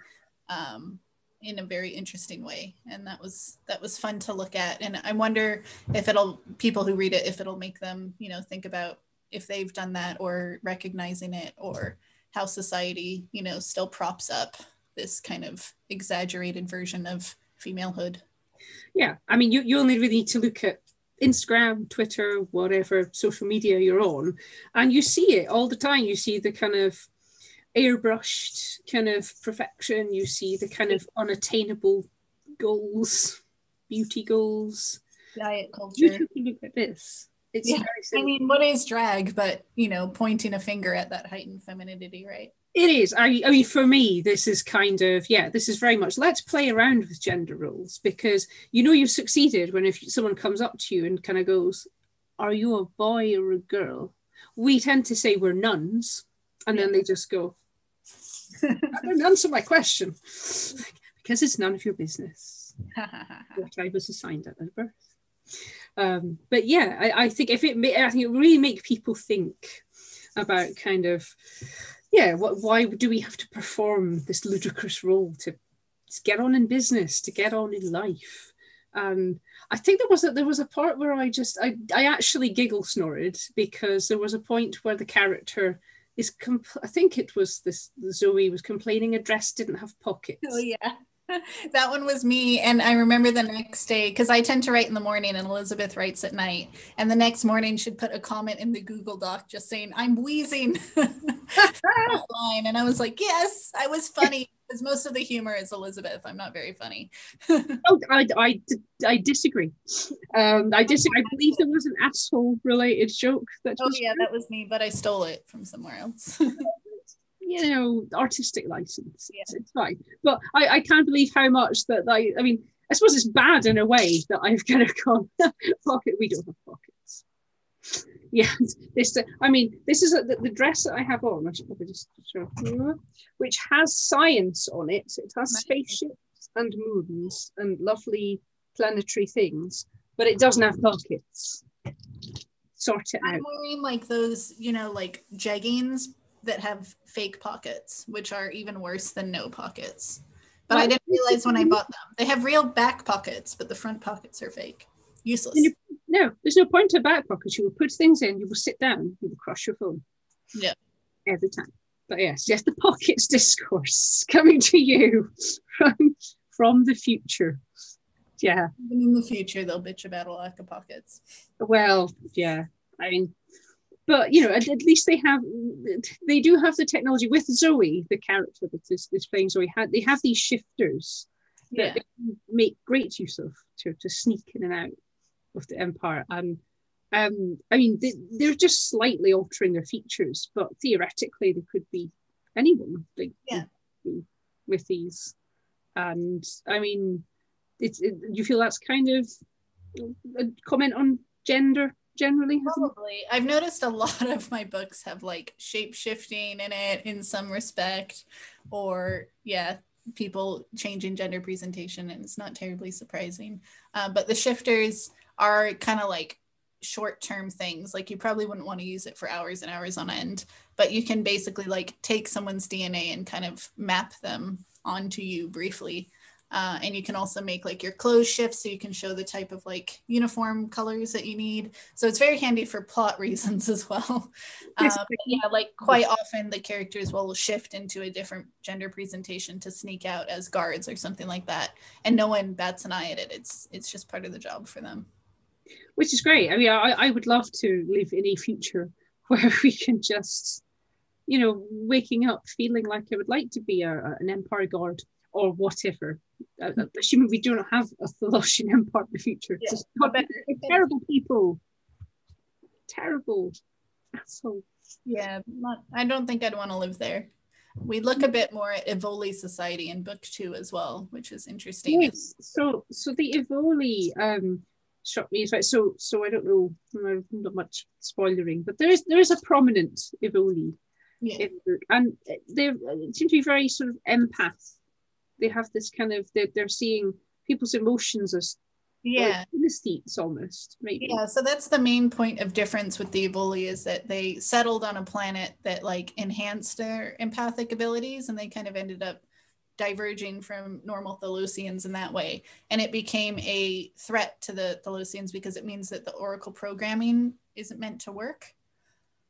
in a very interesting way, and that was fun to look at. And I wonder if people who read it, if it'll make them, you know, think about if they've done that, or recognizing it, or how society, you know, still props up this kind of exaggerated version of femalehood. Yeah, I mean, you only really need to look at Instagram, Twitter, whatever social media you're on, and you see it all the time. You see the kind of airbrushed kind of perfection. You see the kind of unattainable goals, beauty goals. Diet culture. You look at this. It's yeah. I mean, what is drag but, you know, pointing a finger at that heightened femininity, right? It is. I mean, for me, this is kind of, yeah, this is very much, let's play around with gender roles, because you know you've succeeded when if someone comes up to you and kind of goes, are you a boy or a girl? We tend to say we're nuns, and then they just go, I don't answer my question, because it's none of your business what I was assigned at birth. But yeah, I think I think it really make people think about kind of, yeah, why do we have to perform this ludicrous role to get on in business, to get on in life? And I think there was a part where I actually giggle snorted, because there was a point where the character is I think it was Zoe was complaining a dress didn't have pockets. Oh yeah. That one was me. And I remember the next day, because I tend to write in the morning and Elizabeth writes at night, and the next morning she'd put a comment in the Google Doc just saying, I'm wheezing. Line. And I was like, yes, I was funny, because most of the humor is Elizabeth. I'm not very funny. Oh, I disagree. I disagree. I believe there was an asshole related joke. That was me, but I stole it from somewhere else. You know, artistic license. Yeah. It's fine. But I can't believe how much that I mean, I suppose it's bad in a way that I've kind of gone, pocket, we don't have pockets. Yeah, this is the dress that I have on. I should probably just show, which has science on it. It has spaceships and moons and lovely planetary things, but it doesn't have pockets. Sort it out. I'm wearing like those, you know, like jeggings that have fake pockets, which are even worse than no pockets. But I didn't realize when I bought them. They have real back pockets, but the front pockets are fake. Useless. No, there's no point to back pockets. You will put things in, you will sit down, you will crush your phone. Yeah. Every time. But yes, the pockets discourse coming to you from the future. Yeah. Even in the future, they'll bitch about a lack of pockets. Well, yeah. I mean, but you know, at least they do have the technology with Zoe, the character that is playing Zoe. They have these shifters that they can make great use of to sneak in and out of the Empire. And I mean, they're just slightly altering their features, but theoretically they could be anyone with these. And I mean, you feel that's kind of a comment on gender generally? Probably. I've noticed a lot of my books have like shape-shifting in it in some respect, or people changing gender presentation, and it's not terribly surprising. But the shifters are kind of like short-term things. Like you probably wouldn't want to use it for hours and hours on end, but you can basically like take someone's DNA and kind of map them onto you briefly. And you can also make like your clothes shift, so you can show the type of like uniform colors that you need. So it's very handy for plot reasons as well. Like quite often the characters will shift into a different gender presentation to sneak out as guards or something like that, and no one bats an eye at it. It's just part of the job for them. Which is great. I mean, I would love to live in a future where we can just, you know, waking up feeling like I would like to be an Empire guard. or whatever. Assuming we do not have a Tholosian Empire in the future. Yeah, Just terrible people. Terrible assholes. Yeah, I don't think I'd want to live there. We look a bit more at Evoli society in book 2 as well, which is interesting. Yes, so the Evoli struck me as right. So I don't know, not much spoilering, but there is a prominent Evoli in the book, and they seem to be very sort of empath. They have this kind of they're seeing people's emotions as synesthetes almost, maybe. Yeah, so that's the main point of difference with the Evoli, is that they settled on a planet that like enhanced their empathic abilities, and they kind of ended up diverging from normal Tholosians in that way. And it became a threat to the Tholosians because it means that the Oracle programming isn't meant to work.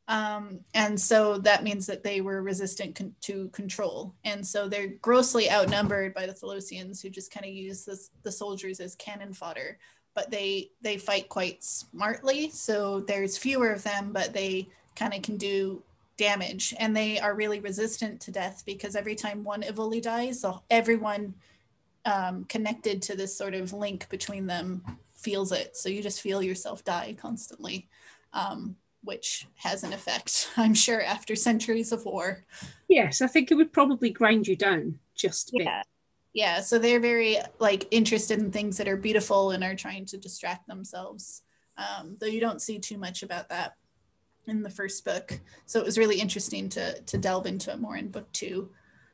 And so that means that they were resistant to control. And so they're grossly outnumbered by the Tholosians, who just kind of use the soldiers as cannon fodder. But they fight quite smartly. So there's fewer of them, but they kind of can do damage. And they are really resistant to death, because every time one Evoli dies, so everyone connected to this sort of link between them feels it. So you just feel yourself die constantly. Which has an effect, I'm sure, after centuries of war. Yes, I think it would probably grind you down just a bit. Yeah, so they're very like interested in things that are beautiful and are trying to distract themselves. Though you don't see too much about that in the first book. So it was really interesting to delve into it more in book 2.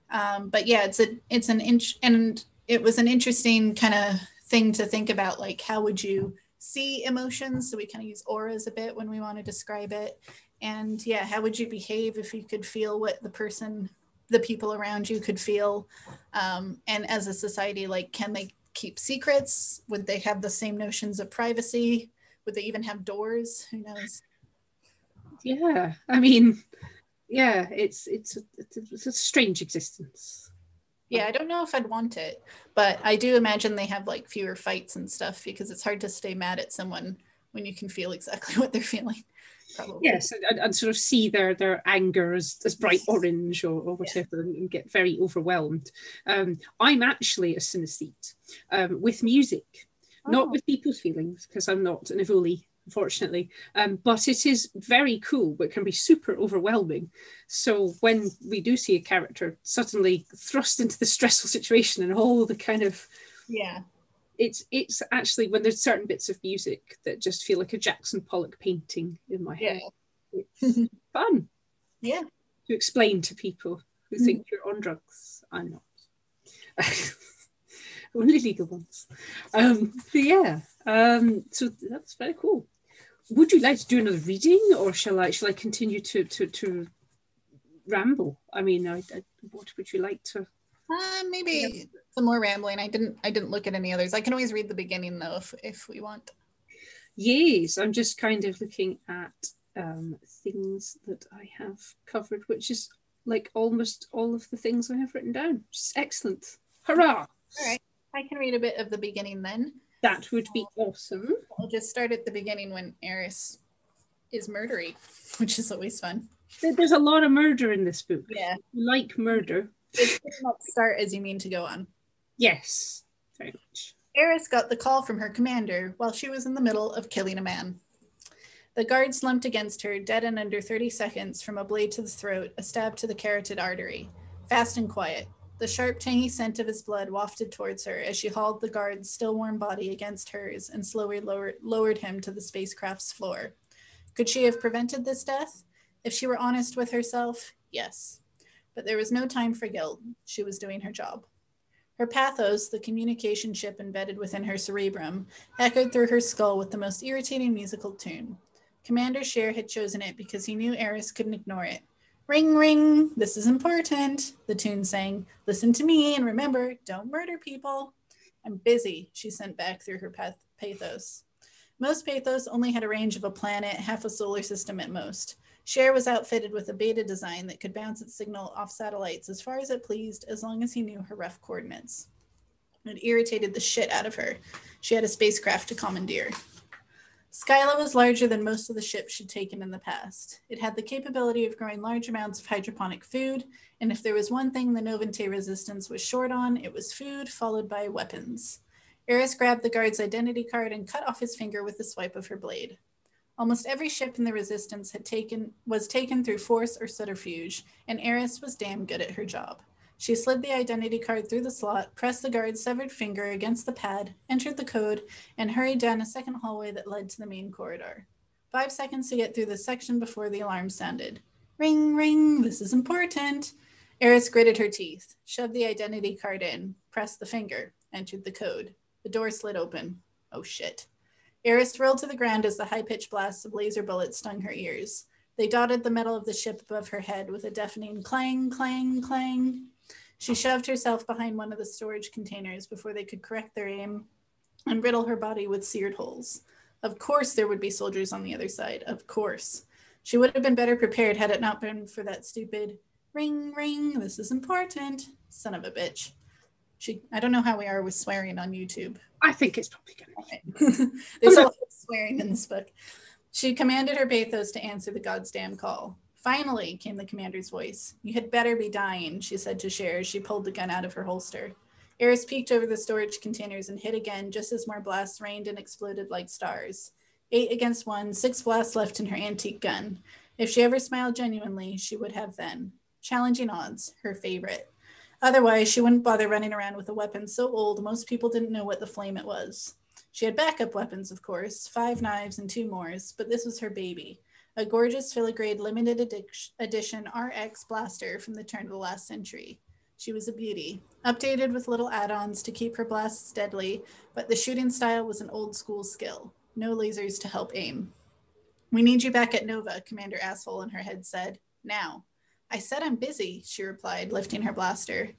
But yeah, it was an interesting kind of thing to think about, like how would you see emotions? So we kind of use auras a bit when we want to describe it. And yeah, how would you behave if you could feel what the people around you could feel? And as a society, like, can they keep secrets? Would they have the same notions of privacy? Would they even have doors? Who knows? Yeah, I mean, yeah, it's a strange existence. Yeah, I don't know if I'd want it, but I do imagine they have like fewer fights and stuff, because it's hard to stay mad at someone when you can feel exactly what they're feeling. Probably. Yes, and sort of see their anger as bright orange or whatever, and get very overwhelmed. I'm actually a synesthete with music, not with people's feelings, because I'm not an Evoli, unfortunately, but it is very cool, but can be super overwhelming. So when we do see a character suddenly thrust into the stressful situation and all the kind of it's actually when there's certain bits of music that just feel like a Jackson Pollock painting in my head. It's fun to explain to people who think you're on drugs. I'm not. Only legal ones. So that's very cool. Would you like to do another reading, or shall I continue to ramble? I mean, what would you like to? Maybe some more rambling. I didn't look at any others. I can always read the beginning though, if we want. Yes, I'm just kind of looking at things that I have covered, which is like almost all of the things I have written down. Just excellent. Hurrah! All right, I can read a bit of the beginning then. That would be awesome. I'll just start at the beginning when Eris is murdery, which is always fun. There's a lot of murder in this book. Yeah. You like murder. It's not start as you mean to go on. Yes, very much. Eris got the call from her commander while she was in the middle of killing a man. The guard slumped against her, dead in under 30 seconds, from a blade to the throat, a stab to the carotid artery. Fast and quiet. The sharp, tangy scent of his blood wafted towards her as she hauled the guard's still warm body against hers and slowly lowered him to the spacecraft's floor. Could she have prevented this death? If she were honest with herself, yes. But there was no time for guilt. She was doing her job. Her pathos, the communication chip embedded within her cerebrum, echoed through her skull with the most irritating musical tune. Commander Scheer had chosen it because he knew Eris couldn't ignore it. Ring, ring, this is important, the tune sang. Listen to me and remember, don't murder people. I'm busy, she sent back through her pathos. Most pathos only had a range of a planet, half a solar system at most. Scheer was outfitted with a beta design that could bounce its signal off satellites as far as it pleased, as long as he knew her rough coordinates. It irritated the shit out of her. She had a spacecraft to commandeer. Skyla was larger than most of the ships she'd taken in the past. It had the capability of growing large amounts of hydroponic food, and if there was one thing the Novente resistance was short on, it was food, followed by weapons. Eris grabbed the guard's identity card and cut off his finger with a swipe of her blade. Almost every ship in the resistance was taken through force or subterfuge, and Eris was damn good at her job. She slid the identity card through the slot, pressed the guard's severed finger against the pad, entered the code, and hurried down a second hallway that led to the main corridor. 5 seconds to get through this section before the alarm sounded. Ring, ring, this is important. Eris gritted her teeth, shoved the identity card in, pressed the finger, entered the code. The door slid open. Oh shit. Eris rolled to the ground as the high-pitched blasts of laser bullets stung her ears. They dotted the metal of the ship above her head with a deafening clang, clang, clang. She shoved herself behind one of the storage containers before they could correct their aim and riddle her body with seared holes. Of course there would be soldiers on the other side, of course. She would have been better prepared had it not been for that stupid ring, ring, this is important, son of a bitch. I don't know how we are with swearing on YouTube. I think it's probably going to be. There's a lot of swearing in this book. She commanded her Bathos to answer the goddamn call. Finally, came the commander's voice. You had better be dying, she said to Cher as she pulled the gun out of her holster. Eris peeked over the storage containers and hit again just as more blasts rained and exploded like stars. 8 against 1, 6 blasts left in her antique gun. If she ever smiled genuinely, she would have then. Challenging odds, her favorite. Otherwise, she wouldn't bother running around with a weapon so old most people didn't know what the flame it was. She had backup weapons, of course, 5 knives and 2 mores, but this was her baby. A gorgeous filigree limited edition RX blaster from the turn of the last century. She was a beauty, updated with little add-ons to keep her blasts deadly, but the shooting style was an old school skill. No lasers to help aim. We need you back at Nova, Commander Asshole in her head said. Now. I said I'm busy, she replied, lifting her blaster.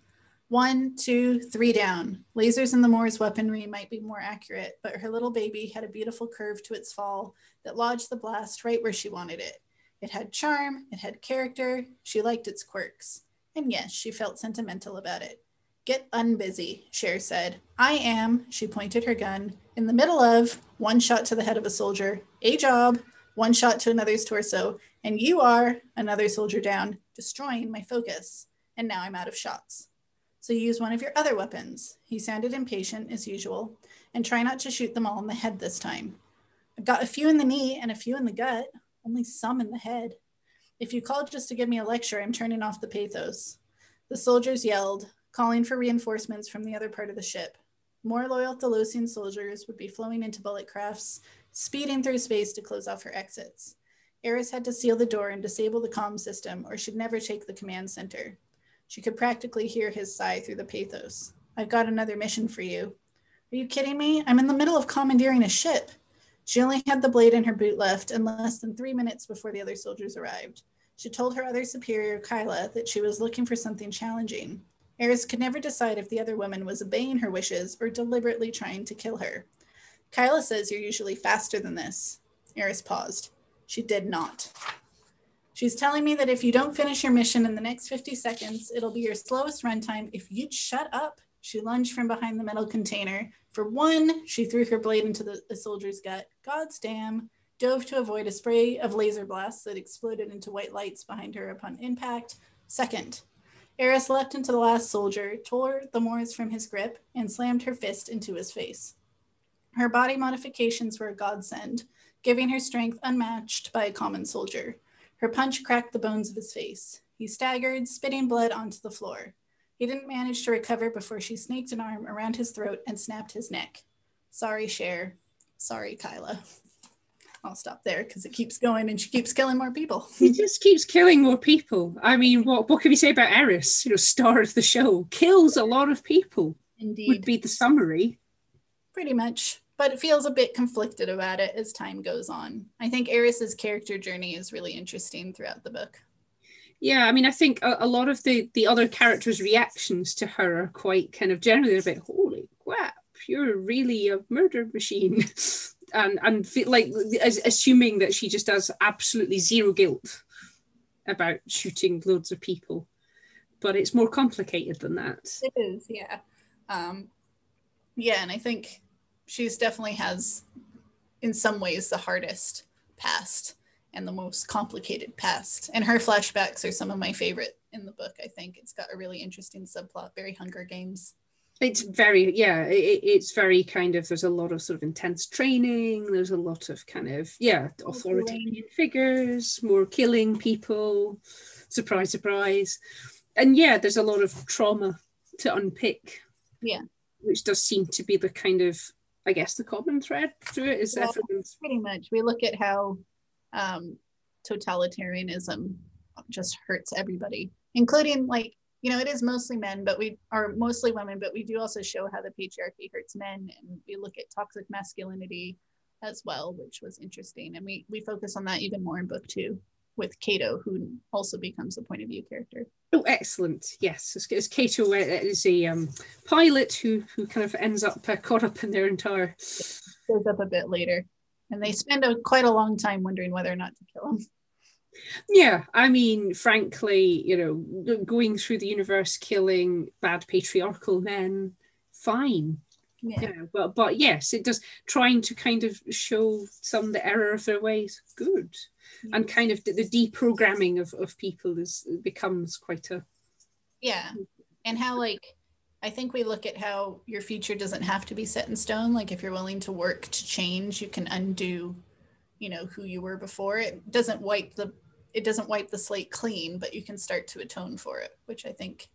1, 2, 3 down. Lasers in the Moor's weaponry might be more accurate, but her little baby had a beautiful curve to its fall that lodged the blast right where she wanted it. It had charm, it had character, she liked its quirks. And yes, she felt sentimental about it. Get unbusy, Cher said. I am, she pointed her gun, in the middle of 1 shot to the head of a soldier, a job, 1 shot to another's torso, and you are, another soldier down, destroying my focus. And now I'm out of shots. So use one of your other weapons. He sounded impatient as usual, and try not to shoot them all in the head this time. I've got a few in the knee and a few in the gut, only some in the head. If you called just to give me a lecture, I'm turning off the pathos. The soldiers yelled, calling for reinforcements from the other part of the ship. More loyal Tholosian soldiers would be flowing into bullet crafts, speeding through space to close off her exits. Eris had to seal the door and disable the comm system, or she'd never take the command center. She could practically hear his sigh through the pathos. I've got another mission for you. Are you kidding me? I'm in the middle of commandeering a ship. She only had the blade in her boot left and less than 3 minutes before the other soldiers arrived. She told her other superior, Kyla, that she was looking for something challenging. Eris could never decide if the other woman was obeying her wishes or deliberately trying to kill her. Kyla says you're usually faster than this. Eris paused. She did not. She's telling me that if you don't finish your mission in the next 50 seconds, it'll be your slowest runtime if you'd shut up. She lunged from behind the metal container. For 1, she threw her blade into the soldier's gut. God's damn. Dove to avoid a spray of laser blasts that exploded into white lights behind her upon impact. 2nd. Eris leapt into the last soldier, tore the Moors from his grip, and slammed her fist into his face. Her body modifications were a godsend, giving her strength unmatched by a common soldier. Her punch cracked the bones of his face. He staggered, spitting blood onto the floor. He didn't manage to recover before she snaked an arm around his throat and snapped his neck. Sorry, Cher. Sorry, Kyla. I'll stop there because it keeps going and she keeps killing more people. He just keeps killing more people. I mean, what can we say about Eris? Star of the show. Kills a lot of people. Indeed. Would be the summary. Pretty much. But it feels a bit conflicted about it as time goes on. I think Eris's character journey is really interesting throughout the book. Yeah, I mean, I think a lot of the other characters' reactions to her are quite kind of generally a bit, holy crap, you're really a murder machine. and feel like assuming that she just has absolutely zero guilt about shooting loads of people. But it's more complicated than that. It is, yeah. Yeah, and I think she's definitely has in some ways the hardest past and the most complicated past. And her flashbacks are some of my favorite in the book. I think it's got a really interesting subplot, very Hunger Games. It's very, yeah, it's very kind of, there's a lot of sort of intense training. There's a lot of kind of, yeah, authoritarian figures, more killing people, surprise, surprise. And yeah, there's a lot of trauma to unpick. Yeah. Which does seem to be the kind of, I guess, the common thread through it is everyone's. Pretty much. We look at how totalitarianism just hurts everybody, including, like, you know, it is mostly men, but we are mostly women, but we do also show how the patriarchy hurts men. And we look at toxic masculinity as well, which was interesting. And we focus on that even more in book 2 with Cato, who also becomes a point of view character. Oh, excellent. Yes, as Cato is a pilot who kind of ends up caught up in their entire... Shows up a bit later. And they spend quite a long time wondering whether or not to kill him. Yeah, I mean, frankly, you know, going through the universe killing bad patriarchal men, fine. Yeah. You know, but yes, it does, trying to kind of show some of the error of their ways, good. Yeah. And kind of the deprogramming of people becomes quite a... Yeah, and how, like, I think we look at how your future doesn't have to be set in stone. Like, if you're willing to work to change, you can undo, you know, who you were before. It doesn't wipe the slate clean, but you can start to atone for it, which I think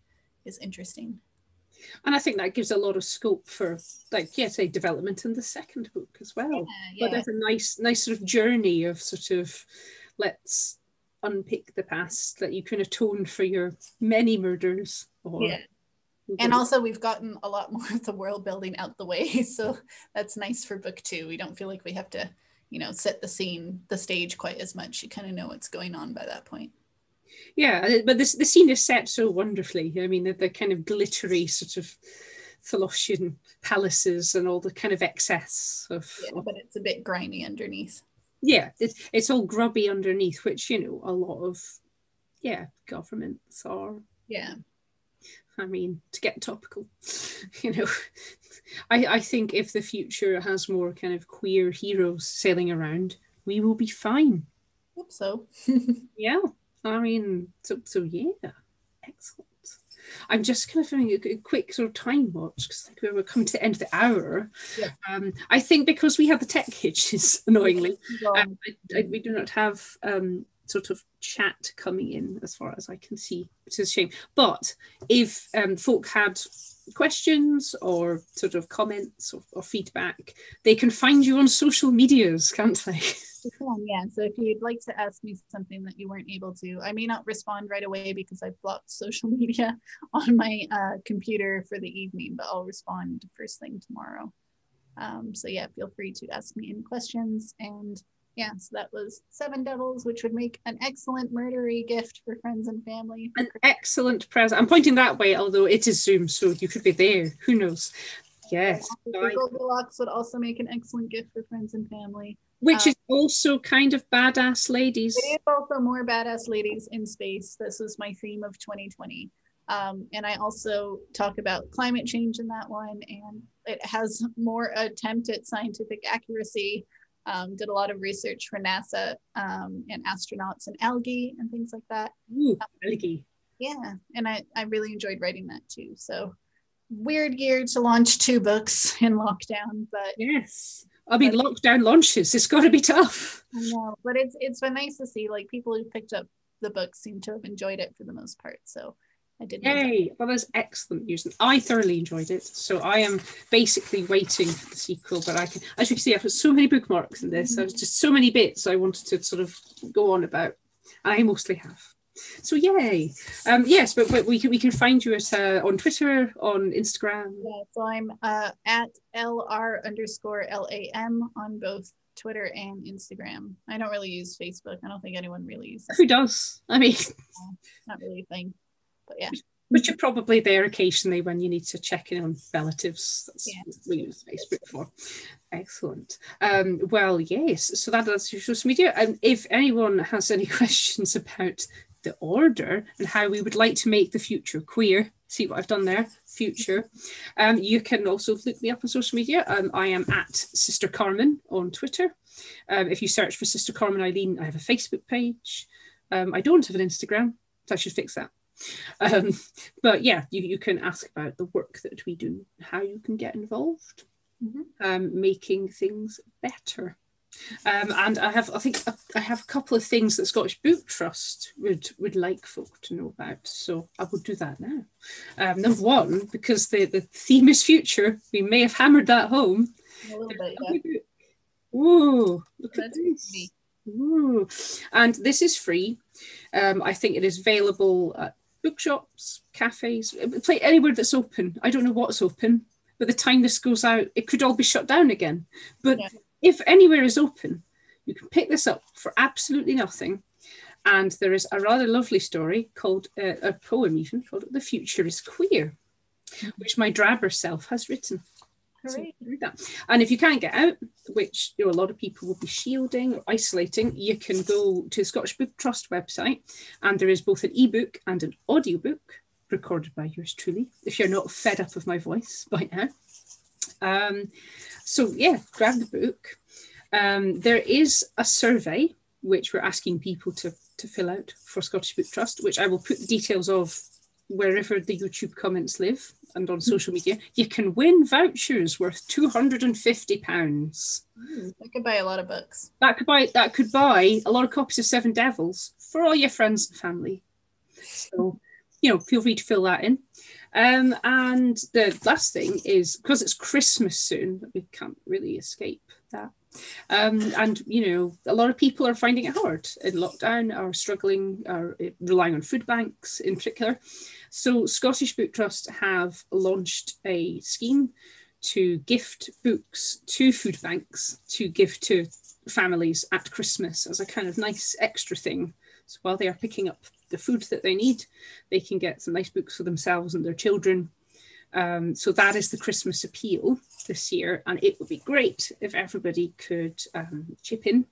is interesting. And I think that gives a lot of scope for, like, yeah, say development in the second book as well. Yeah. But there's a nice sort of journey of sort of, let's unpick the past, that you can atone for your many murders. Yeah. And also we've gotten a lot more of the world building out the way. So that's nice for book 2. We don't feel like we have to, you know, set the stage quite as much. You kind of know what's going on by that point. Yeah, but the scene is set so wonderfully. I mean, the kind of glittery sort of Tholosian palaces and all the kind of excess of... Yeah, but it's a bit grimy underneath. Yeah, it's all grubby underneath, which, you know, a lot of, yeah, governments are. Yeah. I mean, to get topical, you know, I think if the future has more kind of queer heroes sailing around, we will be fine. Hope so. Yeah. I mean, so yeah, excellent. I'm just kind of doing a quick sort of time watch because we're coming to the end of the hour. Yeah. I think because we have the tech hitches, annoyingly, we do not have sort of chat coming in as far as I can see, which is a shame. But if folk had questions or sort of comments or feedback, they can find you on social medias, can't they? Yeah, so if you'd like to ask me something that you weren't able to, I may not respond right away because I've blocked social media on my computer for the evening, but I'll respond first thing tomorrow. So yeah, feel free to ask me any questions. And yeah, so that was 7 Devils, which would make an excellent murdery gift for friends and family. An excellent present. I'm pointing that way, although it is Zoom, so you could be there. Who knows? Yes. Goldilocks would also make an excellent gift for friends and family. Which is also kind of badass ladies. It is also more badass ladies in space. This was my theme of 2020. And I also talk about climate change in that one. And it has more attempt at scientific accuracy. Did a lot of research for NASA and astronauts and algae and things like that. Ooh, algae. Yeah, and I really enjoyed writing that too. So weird year to launch 2 books in lockdown, but yes. I mean, lockdown launches, it's got to be tough. I know, but it's been nice to see, like, people who picked up the book seem to have enjoyed it for the most part. So I did. Yay! Well, that's excellent news. And I thoroughly enjoyed it. So I am basically waiting for the sequel, but I can, as you can see, I've got so many bookmarks in this. There's just so many bits I wanted to sort of go on about. And I mostly have. So yay. Yes, but we can find you at on Twitter, on Instagram. Yeah, so I'm at LR_LAM on both Twitter and Instagram. I don't really use Facebook. I don't think anyone really uses it. Who does? I mean, not really a thing, but yeah. But you're probably there occasionally when you need to check in on relatives. That's what we use Facebook for. Excellent. Well, yes, so that's your social media. And if anyone has any questions about the Order and how we would like to make the future queer, See what I've done there, future. You can also look me up on social media. I am at Sister Carmen on Twitter. If you search for Sister Carmen Eileen, I have a Facebook page. I don't have an Instagram, so I should fix that. But yeah, you can ask about the work that we do, how you can get involved, making things better. And I think I have a couple of things that Scottish Book Trust would like folk to know about, so I will do that now. Number one, because the theme is future, we may have hammered that home. A little bit, yeah. Ooh, look at this. Ooh. And this is free. I think it is available at bookshops, cafes, anywhere that's open. I don't know what's open. By the time this goes out, it could all be shut down again. But if anywhere is open, you can pick this up for absolutely nothing. And there is a rather lovely story called, a poem even, called The Future is Queer, which my drabber self has written. So read that. And if you can't get out, which a lot of people will be shielding or isolating, you can go to the Scottish Book Trust website, and there is both an ebook and an audiobook recorded by yours truly, if you're not fed up of my voice by now. So yeah, grab the book. There is a survey which we're asking people to fill out for Scottish Book Trust, which I will put the details of wherever the YouTube comments live and on social media. You can win vouchers worth £250. That could buy a lot of books. That could buy a lot of copies of Seven Devils for all your friends and family. So, feel free to fill that in. And the last thing is, because it's Christmas soon, we can't really escape that. And a lot of people are finding it hard in lockdown, are struggling, are relying on food banks in particular. So Scottish Book Trust have launched a scheme to gift books to food banks to give to families at Christmas as a kind of nice extra thing. So while they are picking up the food that they need, they can get some nice books for themselves and their children. So that is the Christmas appeal this year, and it would be great if everybody could chip in.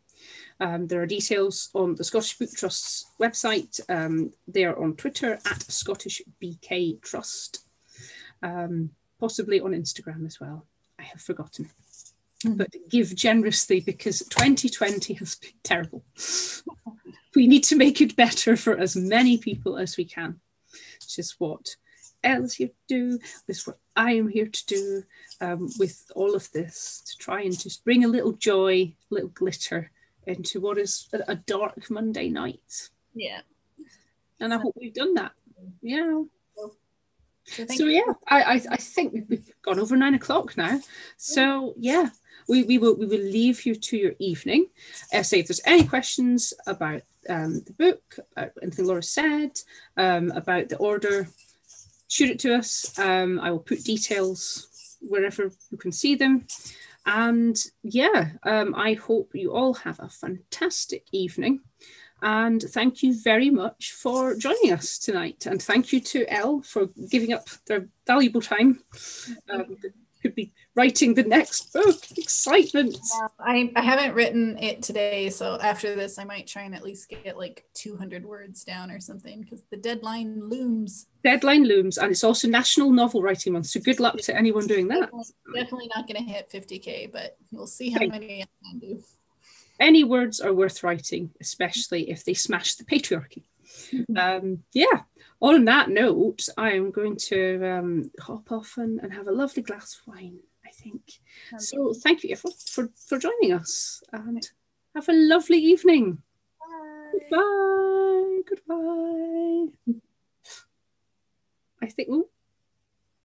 There are details on the Scottish Book Trust's website. They are on Twitter at Scottish BK Trust, possibly on Instagram as well. I have forgotten. But give generously, because 2020 has been terrible. We need to make it better for as many people as we can, which is what Elle's here to do. This is what I am here to do with all of this, to try and just bring a little joy, a little glitter into what is a dark Monday night. Yeah. And I hope we've done that. Yeah. So yeah, I think we've gone over 9 o'clock now. So yeah, we will leave you to your evening. Say if there's any questions about the book, about anything Laura said, about the order, shoot it to us. I will put details wherever you can see them. And yeah, I hope you all have a fantastic evening. And thank you very much for joining us tonight. And thank you to Elle for giving up their valuable time. Could be writing the next book. Excitement. I haven't written it today, so after this I might try and at least get like 200 words down or something, because the deadline looms. Deadline looms, and it's also National Novel Writing Month, so good luck to anyone doing that. Definitely not going to hit 50k, but we'll see how many I can do. Any words are worth writing, especially if they smash the patriarchy. Yeah, on that note, I am going to hop off and have a lovely glass of wine, I think. So thank you everyone for joining us, and have a lovely evening. Bye. Goodbye. I think